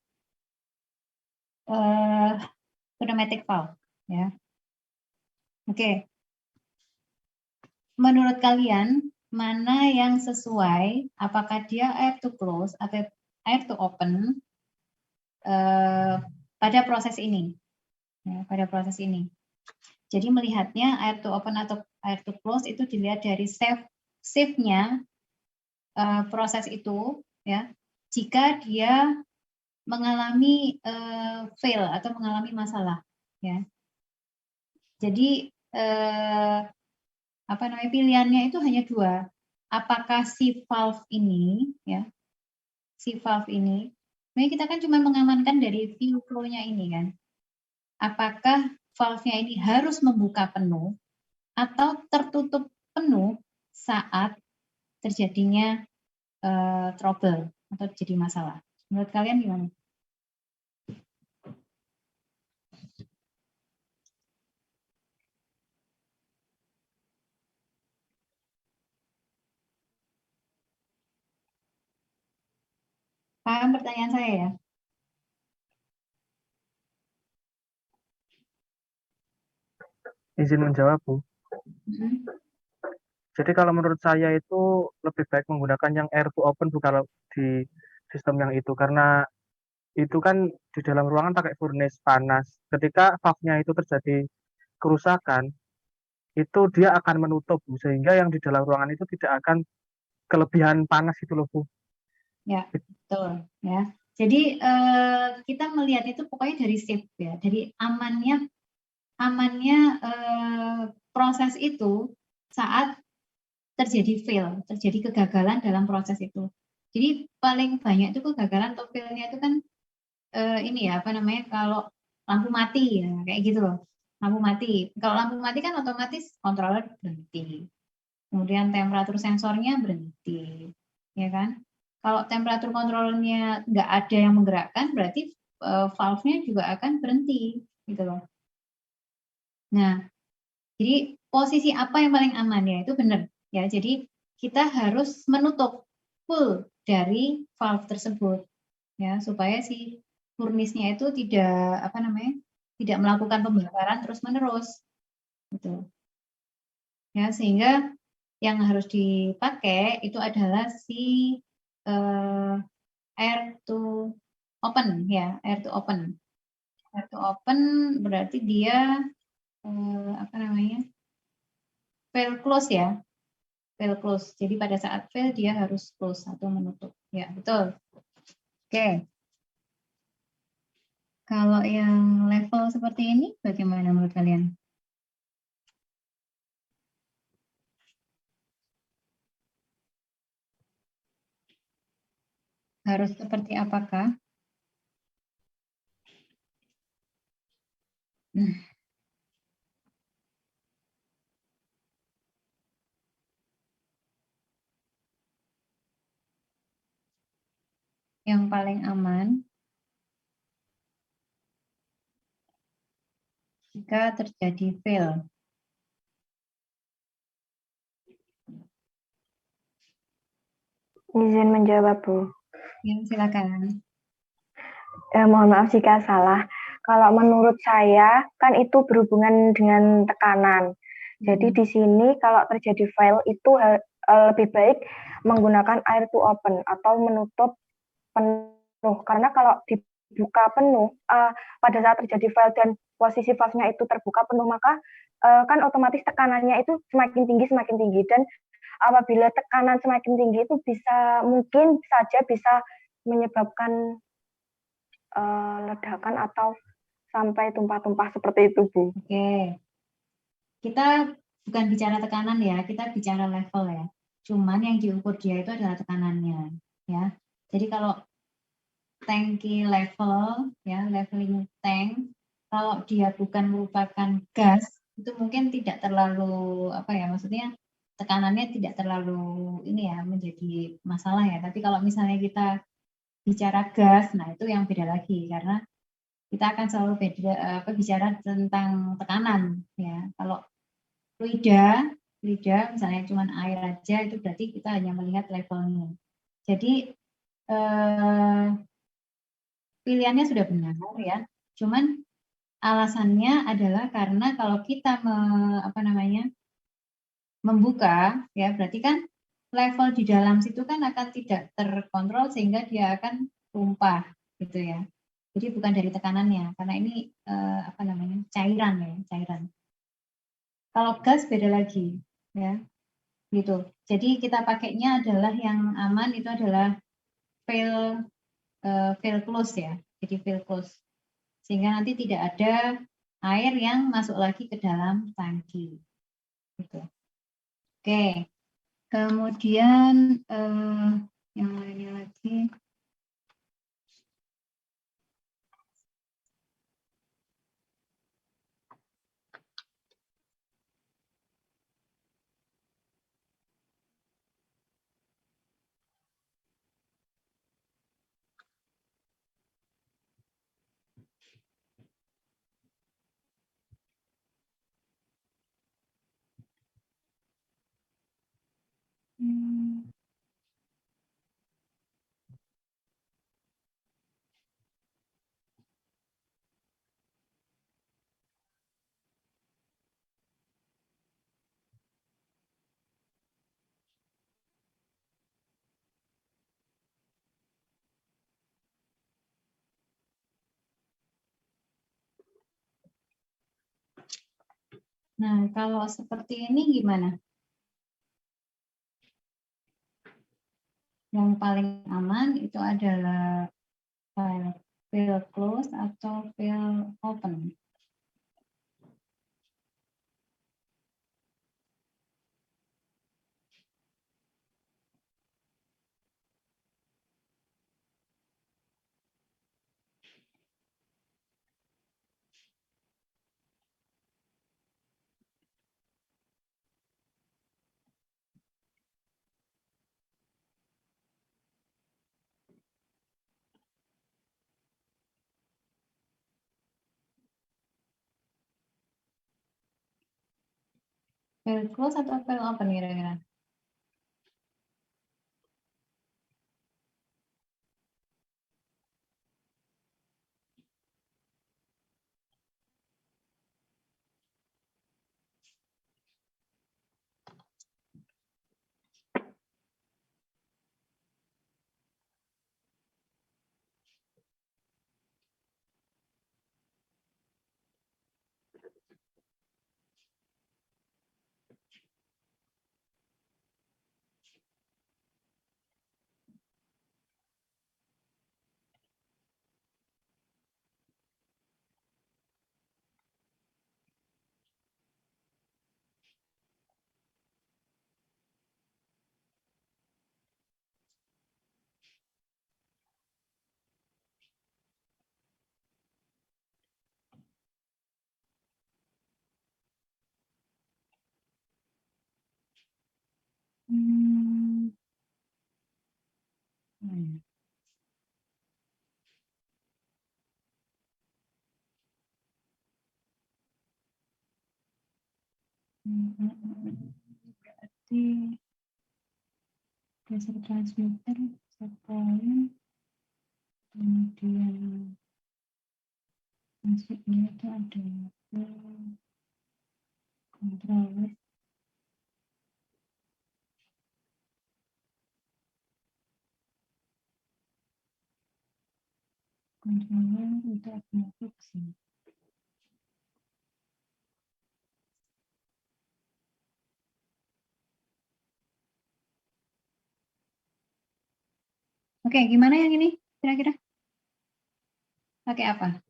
pneumatic valve, ya. Oke. Menurut kalian mana yang sesuai? Apakah dia air to close atau air to open pada proses ini? Ya, pada proses ini. Jadi melihatnya air to open atau air to close itu dilihat dari safe-nya proses itu, ya. Jika dia mengalami fail atau mengalami masalah, ya. Jadi pilihannya itu hanya dua. Apakah si valve ini, ya, si valve ini Sebenarnya kita kan cuma mengamankan dari view flow-nya ini kan. Apakah valve-nya ini harus membuka penuh atau tertutup penuh saat terjadinya trouble atau terjadi masalah. Menurut kalian gimana? Paham pertanyaan saya ya? Izin menjawab, Bu. Mhm. Jadi kalau menurut saya itu lebih baik menggunakan yang air to open, Bu, kalau di sistem yang itu. Karena itu kan di dalam ruangan pakai furnace panas. Ketika valve-nya itu terjadi kerusakan, itu dia akan menutup, Bu. Sehingga yang di dalam ruangan itu tidak akan kelebihan panas itu loh, Bu. Ya, betul ya. Jadi kita melihat itu pokoknya dari safe ya, dari amannya proses itu saat terjadi fail, terjadi kegagalan dalam proses itu. Jadi paling banyak itu kegagalan atau fail-nya itu kan ini ya apa namanya kalau lampu mati ya kayak gitu loh. Lampu mati. Kalau lampu mati kan otomatis controller berhenti. Kemudian temperatur sensornya berhenti, ya kan? Kalau temperatur kontrolnya nggak ada yang menggerakkan, berarti valve-nya juga akan berhenti, gitu loh. Nah, jadi posisi apa yang paling aman ya itu benar, ya. Jadi kita harus menutup full dari valve tersebut, ya, supaya si furnace-nya itu tidak apa namanya, tidak melakukan pembakaran terus-menerus, gitu. Ya, sehingga yang harus dipakai itu adalah si air to open ya, air to open. Air to open berarti dia apa namanya? Fail close ya. Fail close. Jadi pada saat fail dia harus close atau menutup. Ya, betul. Oke. Kalau yang level seperti ini bagaimana menurut kalian? Harus seperti apakah? Yang paling aman jika terjadi fail. Izin menjawab, Bu. Ya, silakan. Mohon maaf jika salah. Kalau menurut saya, kan itu berhubungan dengan tekanan. Jadi di sini kalau terjadi fail itu lebih baik menggunakan air to open atau menutup penuh. Karena kalau dibuka penuh, pada saat terjadi fail dan posisi valve-nya itu terbuka penuh, maka kan otomatis tekanannya itu semakin tinggi. Dan apabila tekanan semakin tinggi itu mungkin saja bisa menyebabkan ledakan atau sampai tumpah-tumpah seperti itu, Bu. Oke. Kita bukan bicara tekanan ya, kita bicara level ya. Cuman yang diukur dia itu adalah tekanannya, ya. Jadi kalau tangki level, ya, leveling tank, kalau dia bukan merupakan gas, itu mungkin tidak terlalu apa ya, maksudnya tekanannya tidak terlalu ini ya menjadi masalah ya. Tapi kalau misalnya kita bicara gas, nah itu yang beda lagi karena kita akan selalu bicara tentang tekanan ya. Kalau fluida misalnya cuma air aja itu berarti kita hanya melihat levelnya. Jadi pilihannya sudah benar ya. Cuman alasannya adalah karena kalau kita membuka ya berarti kan level di dalam situ kan akan tidak terkontrol sehingga dia akan tumpah gitu ya. Jadi bukan dari tekanannya karena ini cairan ya, cairan. Kalau gas beda lagi ya. Gitu. Jadi kita pakainya adalah yang aman itu adalah fail close ya. Jadi fail close. Sehingga nanti tidak ada air yang masuk lagi ke dalam tangki. Gitu. Oke. Kemudian yang lainnya lagi Nah, kalau seperti ini gimana? Yang paling aman itu adalah fill close atau fill open. Fill close atau fill open kira-kira? Berarti pressure transmitter, setpoint, kemudian masuknya itu ada controller, itu ada fungsi. Oke, gimana yang ini kira-kira? Pakai apa?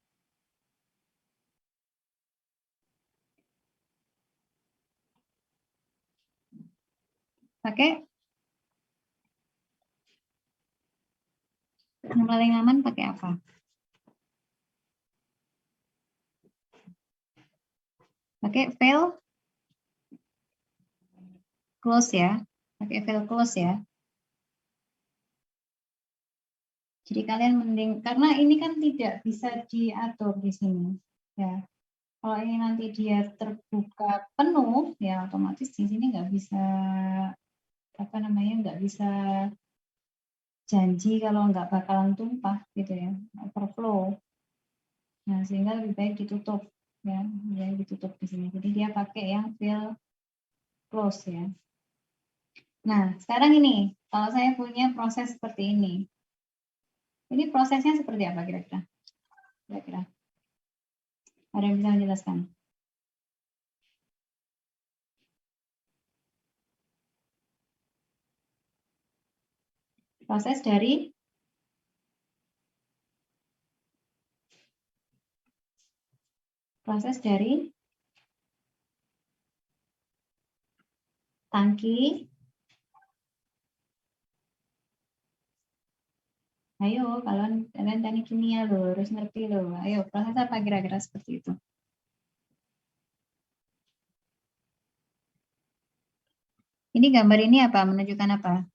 Pakai yang paling aman pakai apa? Pakai fail close ya. Pakai fail close ya. Jadi kalian mending, karena ini kan tidak bisa diatur di sini. Ya. Kalau ini nanti dia terbuka penuh, ya otomatis di sini nggak bisa, apa namanya, nggak bisa janji kalau nggak bakalan tumpah gitu ya, overflow. Nah, sehingga lebih baik ditutup ya, ditutup di sini. Jadi dia pakai yang fill close ya. Nah, sekarang ini kalau saya punya proses seperti ini prosesnya seperti apa kira-kira? Kira-kira ada yang bisa menjelaskan? Proses dari tangki. Ayo, kalian teknik kimia loh, harus ngerti loh. Ayo, proses apa kira-kira seperti itu? Ini gambar ini apa? Menunjukkan apa?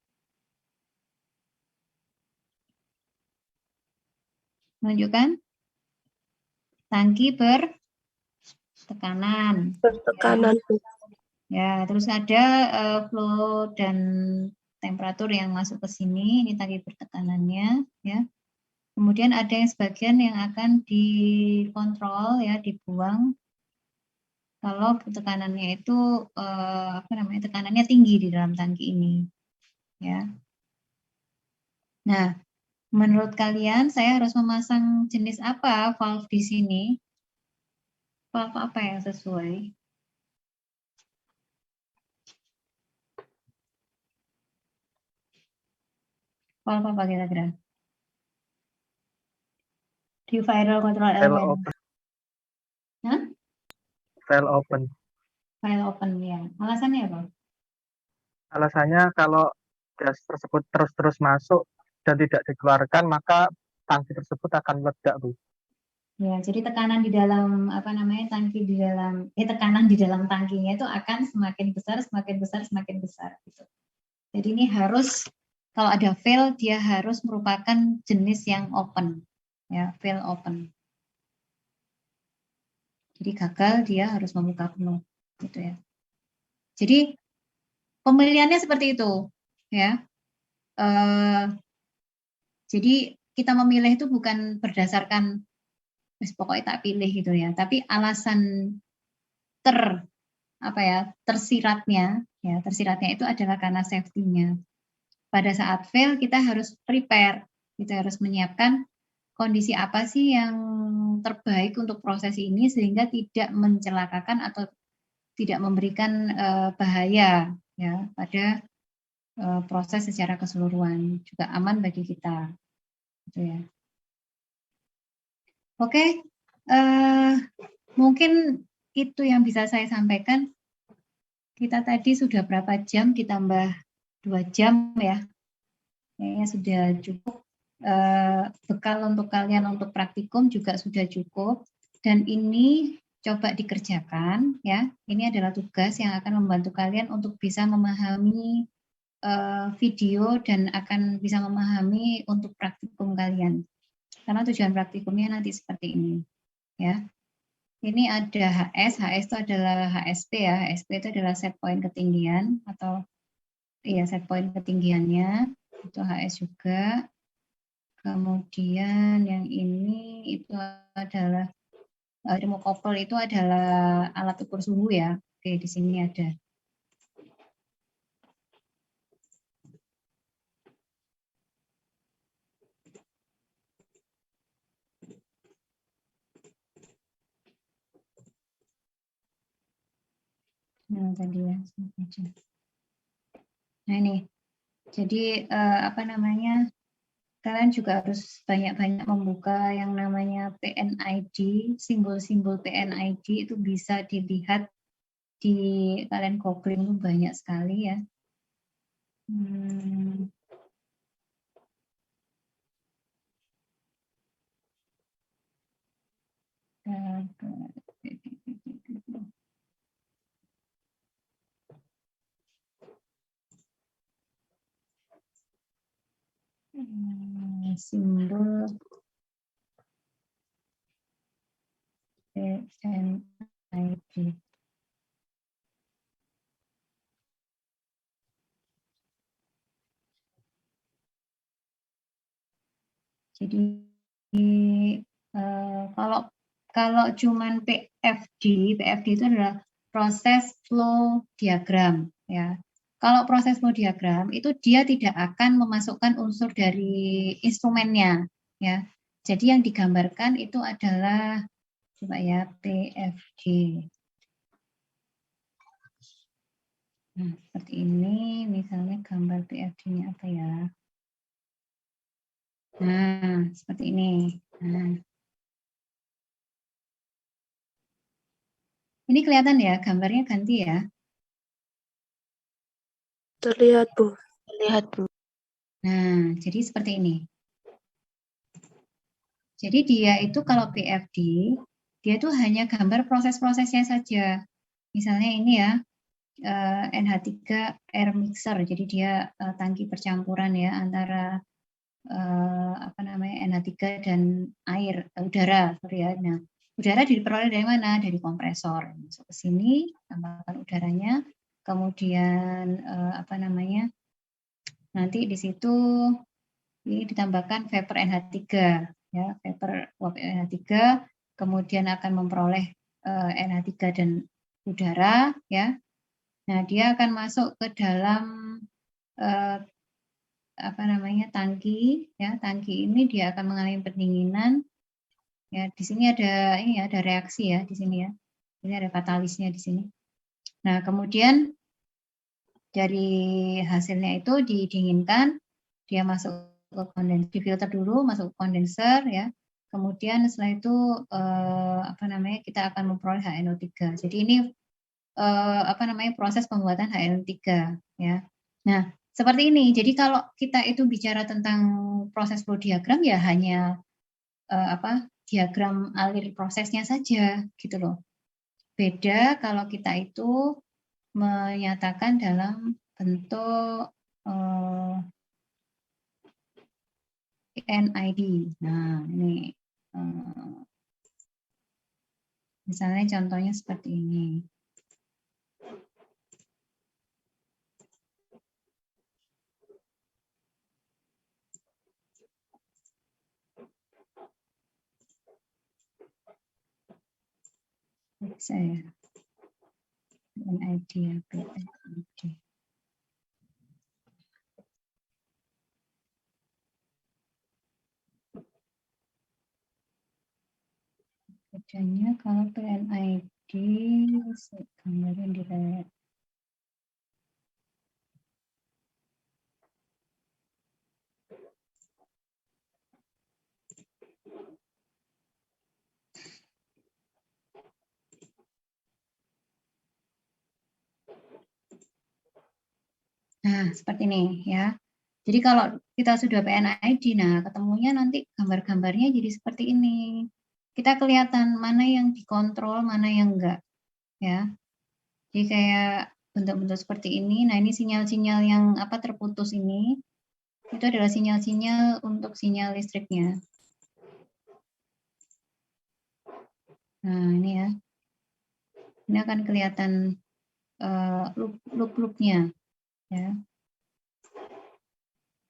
Menunjukkan tangki bertekanan. Bertekanan. Ya, terus ada flow dan temperatur yang masuk ke sini. Ini tangki bertekanannya, ya. Kemudian ada yang sebagian yang akan dikontrol, ya, dibuang kalau tekanannya itu tekanannya tinggi di dalam tangki ini, ya. Nah, menurut kalian saya harus memasang jenis apa valve di sini? Valve apa yang sesuai? Valve apa kira-kira? Di viral control File element. open. Hah? File open. File open ya. Alasannya apa? Alasannya kalau gas tersebut terus-terus masuk dan tidak dikeluarkan, maka tangki tersebut akan meledak, Bu. Ya, jadi tekanan di dalam apa namanya tangki di dalam tekanan di dalam tangkinya itu akan semakin besar, semakin besar, semakin besar gitu. Jadi ini harus kalau ada fail dia harus merupakan jenis yang open, ya fail open. Jadi gagal dia harus membuka penuh, gitu ya. Jadi pemilihannya seperti itu, ya. Jadi kita memilih itu bukan berdasarkan pokoknya tak pilih gitu ya, tapi alasan tersiratnya itu adalah karena safety-nya. Pada saat fail kita harus prepare, kita harus menyiapkan kondisi apa sih yang terbaik untuk proses ini sehingga tidak mencelakakan atau tidak memberikan bahaya ya pada proses secara keseluruhan, juga aman bagi kita, gitu ya. Oke, mungkin itu yang bisa saya sampaikan. Kita tadi sudah berapa jam ditambah 2 jam ya. Kayaknya sudah cukup. Bekal untuk kalian untuk praktikum juga sudah cukup. Dan ini coba dikerjakan ya. Ini adalah tugas yang akan membantu kalian untuk bisa memahami video dan akan bisa memahami untuk praktikum kalian. Karena tujuan praktikumnya nanti seperti ini ya. Ini ada HS itu adalah HSP ya. HSP itu adalah set point ketinggian atau iya set point ketinggiannya itu HS juga. Kemudian yang ini itu adalah thermocouple itu adalah alat ukur suhu ya. Oke, di sini ada. Nah, tadi ya. Nah, ini. Jadi apa namanya? Kalian juga harus banyak-banyak membuka yang namanya PNID, simbol-simbol PNID itu bisa dilihat di kalian googling itu banyak sekali ya. Simbol PNID. Jadi kalau cuman PFD itu adalah proses flow diagram ya. Kalau proses flow diagram itu dia tidak akan memasukkan unsur dari instrumennya ya. Jadi yang digambarkan itu adalah coba ya PFD. Nah, seperti ini misalnya gambar PFD-nya apa ya? Nah, seperti ini. Nah. Ini kelihatan ya, gambarnya ganti ya. Terlihat, Bu. Terlihat, Bu. Nah, jadi seperti ini. Jadi dia itu kalau PFD, dia itu hanya gambar proses-prosesnya saja. Misalnya ini ya, NH3 air mixer. Jadi dia tangki percampuran ya antara NH3 dan air, udara, sorry ya. Nah, udara diperoleh dari mana? Dari kompresor. Masuk ke sini, tambahkan udaranya. Kemudian nanti di situ ini ditambahkan vapor NH3 ya, vapor uap NH3 kemudian akan memperoleh NH3 dan udara ya. Nah, dia akan masuk ke dalam tangki ya. Tangki ini dia akan mengalami pendinginan. Ya, di sini ada reaksi ya di sini ya. Ini ada katalisnya di sini. Nah, kemudian dari hasilnya itu didinginkan, dia masuk ke kondenser, difilter dulu, masuk ke kondenser ya. Kemudian setelah itu kita akan memperoleh HNO3. Jadi ini proses pembuatan HNO3 ya. Nah, seperti ini. Jadi kalau kita itu bicara tentang proses flow diagram ya hanya diagram alir prosesnya saja gitu loh. Beda kalau kita itu menyatakan dalam bentuk NID. Nah, ini misalnya contohnya seperti ini. Saya NID ya, PNID. Bedanya kalau PNID gambarin di layar. Nah, seperti ini ya. Jadi kalau kita sudah PNID, nah ketemunya nanti gambar-gambarnya jadi seperti ini. Kita kelihatan mana yang dikontrol, mana yang enggak. Ya. Jadi kayak bentuk-bentuk seperti ini. Nah, ini sinyal-sinyal yang terputus ini. Itu adalah sinyal-sinyal untuk sinyal listriknya. Nah, ini ya. Ini akan kelihatan loop-loopnya. Ya.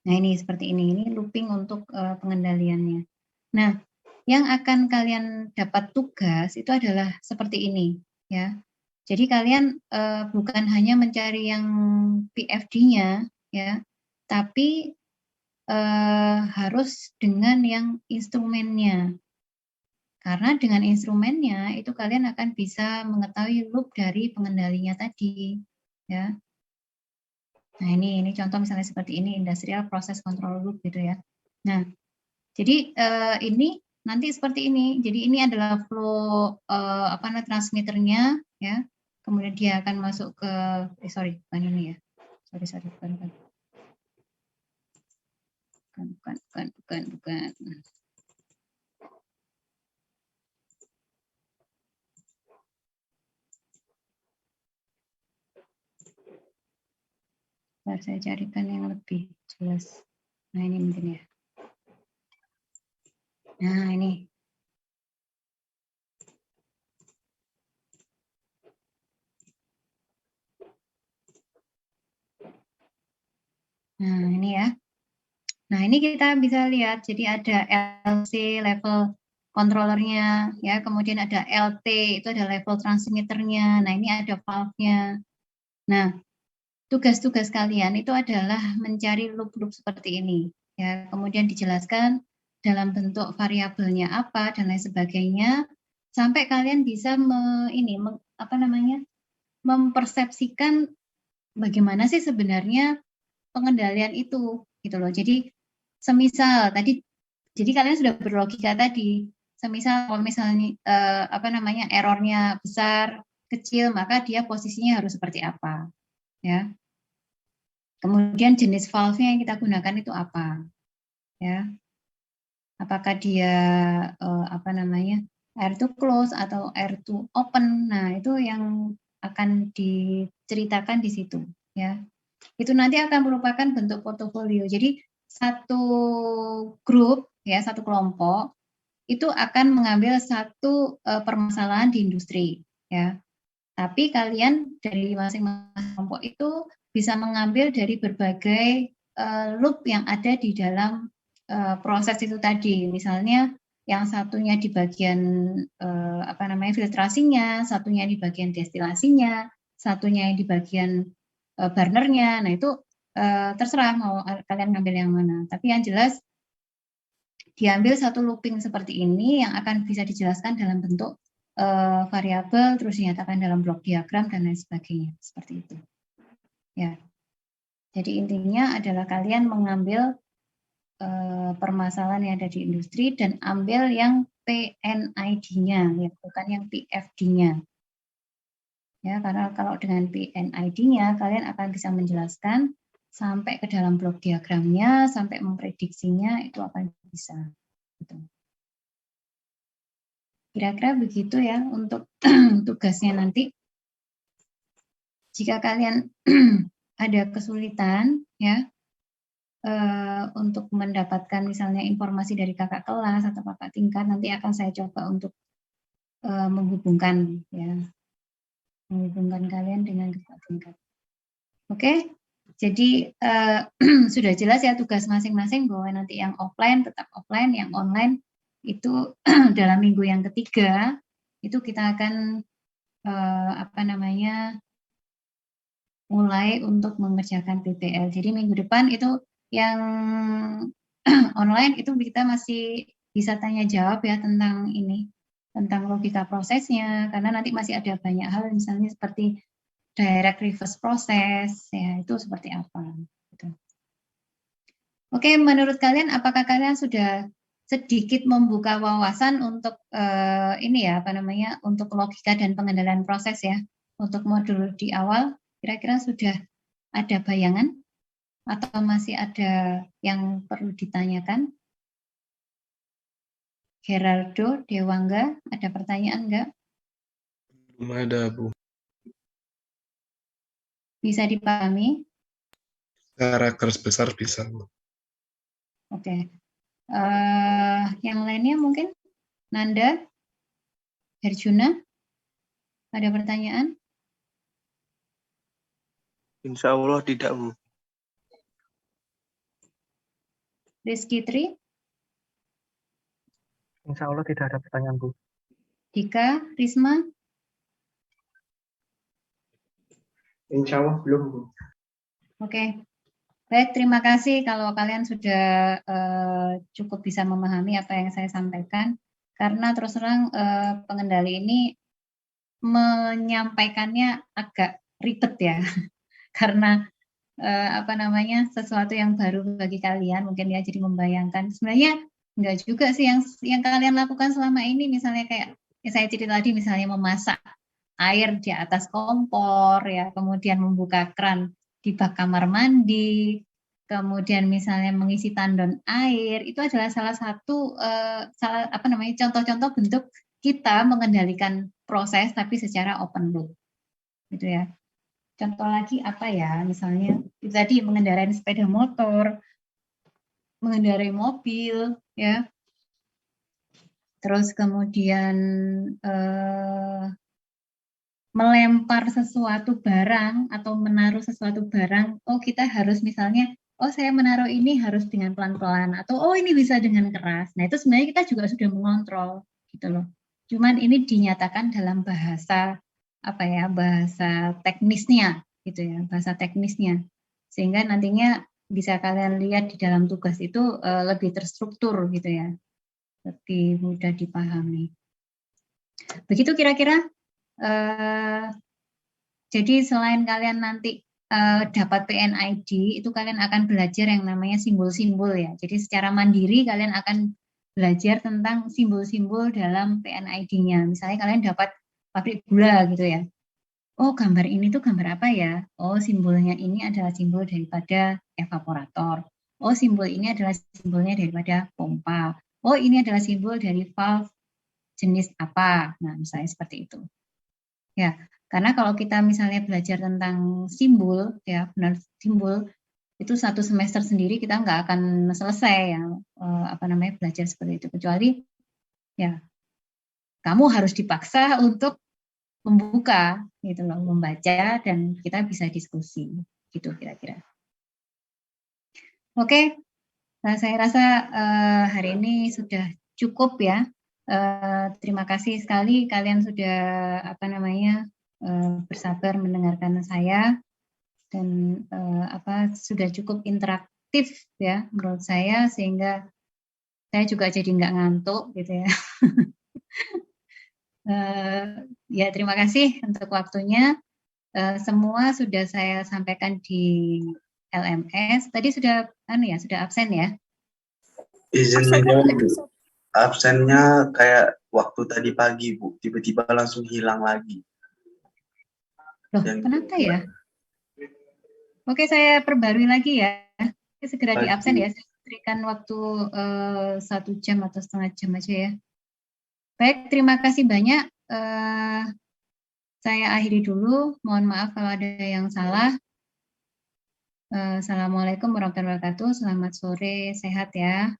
Nah, ini seperti ini. Ini looping untuk pengendaliannya. Nah, yang akan kalian dapat tugas itu adalah seperti ini, ya. Jadi kalian bukan hanya mencari yang PFD-nya, ya, tapi harus dengan yang instrumennya. Karena dengan instrumennya itu kalian akan bisa mengetahui loop dari pengendalinya tadi, ya. Nah, ini contoh misalnya seperti ini, industrial process control loop gitu ya. Nah, jadi ini nanti seperti ini. Jadi ini adalah flow transmitternya ya. Kemudian dia akan masuk ke bukan ini ya. Bukan. Saya carikan yang lebih jelas. Nah, ini mungkin ya. Nah, ini. Nah, ini ya. Nah, ini kita bisa lihat. Jadi ada LC level controllernya, ya. Kemudian ada LT, itu ada level transmitternya. Nah, ini ada valve-nya. Nah, tugas-tugas kalian itu adalah mencari loop-loop seperti ini, ya. Kemudian dijelaskan dalam bentuk variabelnya apa dan lain sebagainya, sampai kalian bisa mempersepsikan bagaimana sih sebenarnya pengendalian itu, gitu loh. Jadi semisal tadi, jadi kalian sudah berlogika tadi. Semisal kalau misalnya errornya besar, kecil, maka dia posisinya harus seperti apa, ya. Kemudian jenis valve-nya yang kita gunakan itu apa, ya? Apakah dia air to close atau air to open? Nah, itu yang akan diceritakan di situ, ya. Itu nanti akan merupakan bentuk portofolio. Jadi satu grup, ya, satu kelompok itu akan mengambil satu permasalahan di industri, ya. Tapi kalian dari masing-masing kelompok itu bisa mengambil dari berbagai loop yang ada di dalam proses itu tadi. Misalnya yang satunya di bagian filtrasinya, satunya di bagian destilasinya, satunya di bagian burnernya. Nah, itu terserah mau kalian ngambil yang mana. Tapi yang jelas diambil satu looping seperti ini yang akan bisa dijelaskan dalam bentuk variabel, terus dinyatakan dalam blok diagram dan lain sebagainya, seperti itu. Ya. Jadi intinya adalah kalian mengambil permasalahan yang ada di industri dan ambil yang PNID-nya, ya, bukan yang PFD-nya. Ya, karena kalau dengan PNID-nya kalian akan bisa menjelaskan sampai ke dalam blok diagramnya, sampai memprediksinya itu akan bisa. Gitu. Kira-kira begitu ya untuk tugasnya nanti. Jika kalian ada kesulitan ya untuk mendapatkan misalnya informasi dari kakak kelas atau kakak tingkat, nanti akan saya coba untuk menghubungkan kalian dengan kakak tingkat. Oke, jadi sudah jelas ya tugas masing-masing bahwa nanti yang offline tetap offline, yang online itu dalam minggu yang ketiga itu kita akan mulai untuk mengerjakan PPL. Jadi minggu depan itu yang online itu kita masih bisa tanya jawab ya tentang ini, tentang logika prosesnya, karena nanti masih ada banyak hal misalnya seperti direct reverse process, ya itu seperti apa. Gitu. Oke, menurut kalian apakah kalian sudah sedikit membuka wawasan untuk untuk logika dan pengendalian proses ya, untuk modul di awal? Kira-kira sudah ada bayangan atau masih ada yang perlu ditanyakan? Gerardo, Dewangga, ada pertanyaan enggak? Belum ada, Bu. Bisa dipahami? Secara garis besar bisa, Bu. Oke. Yang lainnya mungkin? Nanda, Herjuna, ada pertanyaan? Insya Allah tidak, Bu. Rizky Tri? Insya Allah tidak ada pertanyaan, Bu. Dika, Risma? Insya Allah belum, Bu. Oke. Baik, terima kasih kalau kalian sudah cukup bisa memahami apa yang saya sampaikan. Karena terus terang pengendali ini menyampaikannya agak ribet ya. Karena sesuatu yang baru bagi kalian mungkin ya, jadi membayangkan sebenarnya enggak juga sih yang kalian lakukan selama ini, misalnya kayak yang saya cerita tadi, misalnya memasak air di atas kompor ya, kemudian membuka keran di bak kamar mandi, kemudian misalnya mengisi tandon air, itu adalah salah satu contoh-contoh bentuk kita mengendalikan proses tapi secara open loop gitu ya. Contoh lagi apa ya, misalnya itu tadi mengendarai sepeda motor, mengendarai mobil, ya. Terus kemudian melempar sesuatu barang atau menaruh sesuatu barang. Oh, kita harus misalnya, oh saya menaruh ini harus dengan pelan-pelan, atau oh ini bisa dengan keras. Nah itu sebenarnya kita juga sudah mengontrol, gitu loh. Cuman ini dinyatakan dalam bahasa bahasa teknisnya gitu ya, bahasa teknisnya, sehingga nantinya bisa kalian lihat di dalam tugas itu lebih terstruktur gitu ya, lebih mudah dipahami. Begitu kira-kira. Jadi selain kalian nanti dapat PNID, itu kalian akan belajar yang namanya simbol-simbol ya. Jadi secara mandiri kalian akan belajar tentang simbol-simbol dalam PNID-nya. Misalnya kalian dapat pabrik gula gitu ya. Oh, gambar ini tuh gambar apa ya? Oh, simbolnya ini adalah simbol daripada evaporator. Oh, simbol ini adalah simbolnya daripada pompa. Oh, ini adalah simbol dari valve jenis apa. Nah, misalnya seperti itu. Ya, karena kalau kita misalnya belajar tentang simbol, ya benar simbol, itu satu semester sendiri kita nggak akan selesai ya, belajar seperti itu. Kecuali ya kamu harus dipaksa untuk membuka gitu loh, membaca, dan kita bisa diskusi gitu kira-kira. Oke, nah, saya rasa hari ini sudah cukup ya. Terima kasih sekali kalian sudah bersabar mendengarkan saya, dan sudah cukup interaktif ya menurut saya, sehingga saya juga jadi nggak ngantuk gitu ya. Ya, terima kasih untuk waktunya. Semua sudah saya sampaikan di LMS. Tadi sudah sudah absen ya. Izin menjawab, Bu. Absennya kayak waktu tadi pagi, Bu. Tiba-tiba langsung hilang lagi. Loh, kenapa ya? Oke, saya perbarui lagi ya. Segera di absen ya. Saya berikan waktu 1 jam atau setengah jam aja ya. Baik, terima kasih banyak. Saya akhiri dulu. Mohon maaf kalau ada yang salah. Assalamualaikum warahmatullahi wabarakatuh. Selamat sore, sehat ya.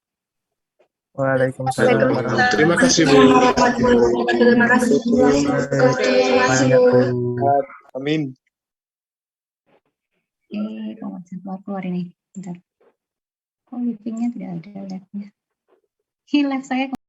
Waalaikumsalam. Terima kasih, Bu. Terima kasih. Amin. Kok nggak bisa keluar ini? Bentar. Kok meetingnya tidak ada live-nya? Ini live saya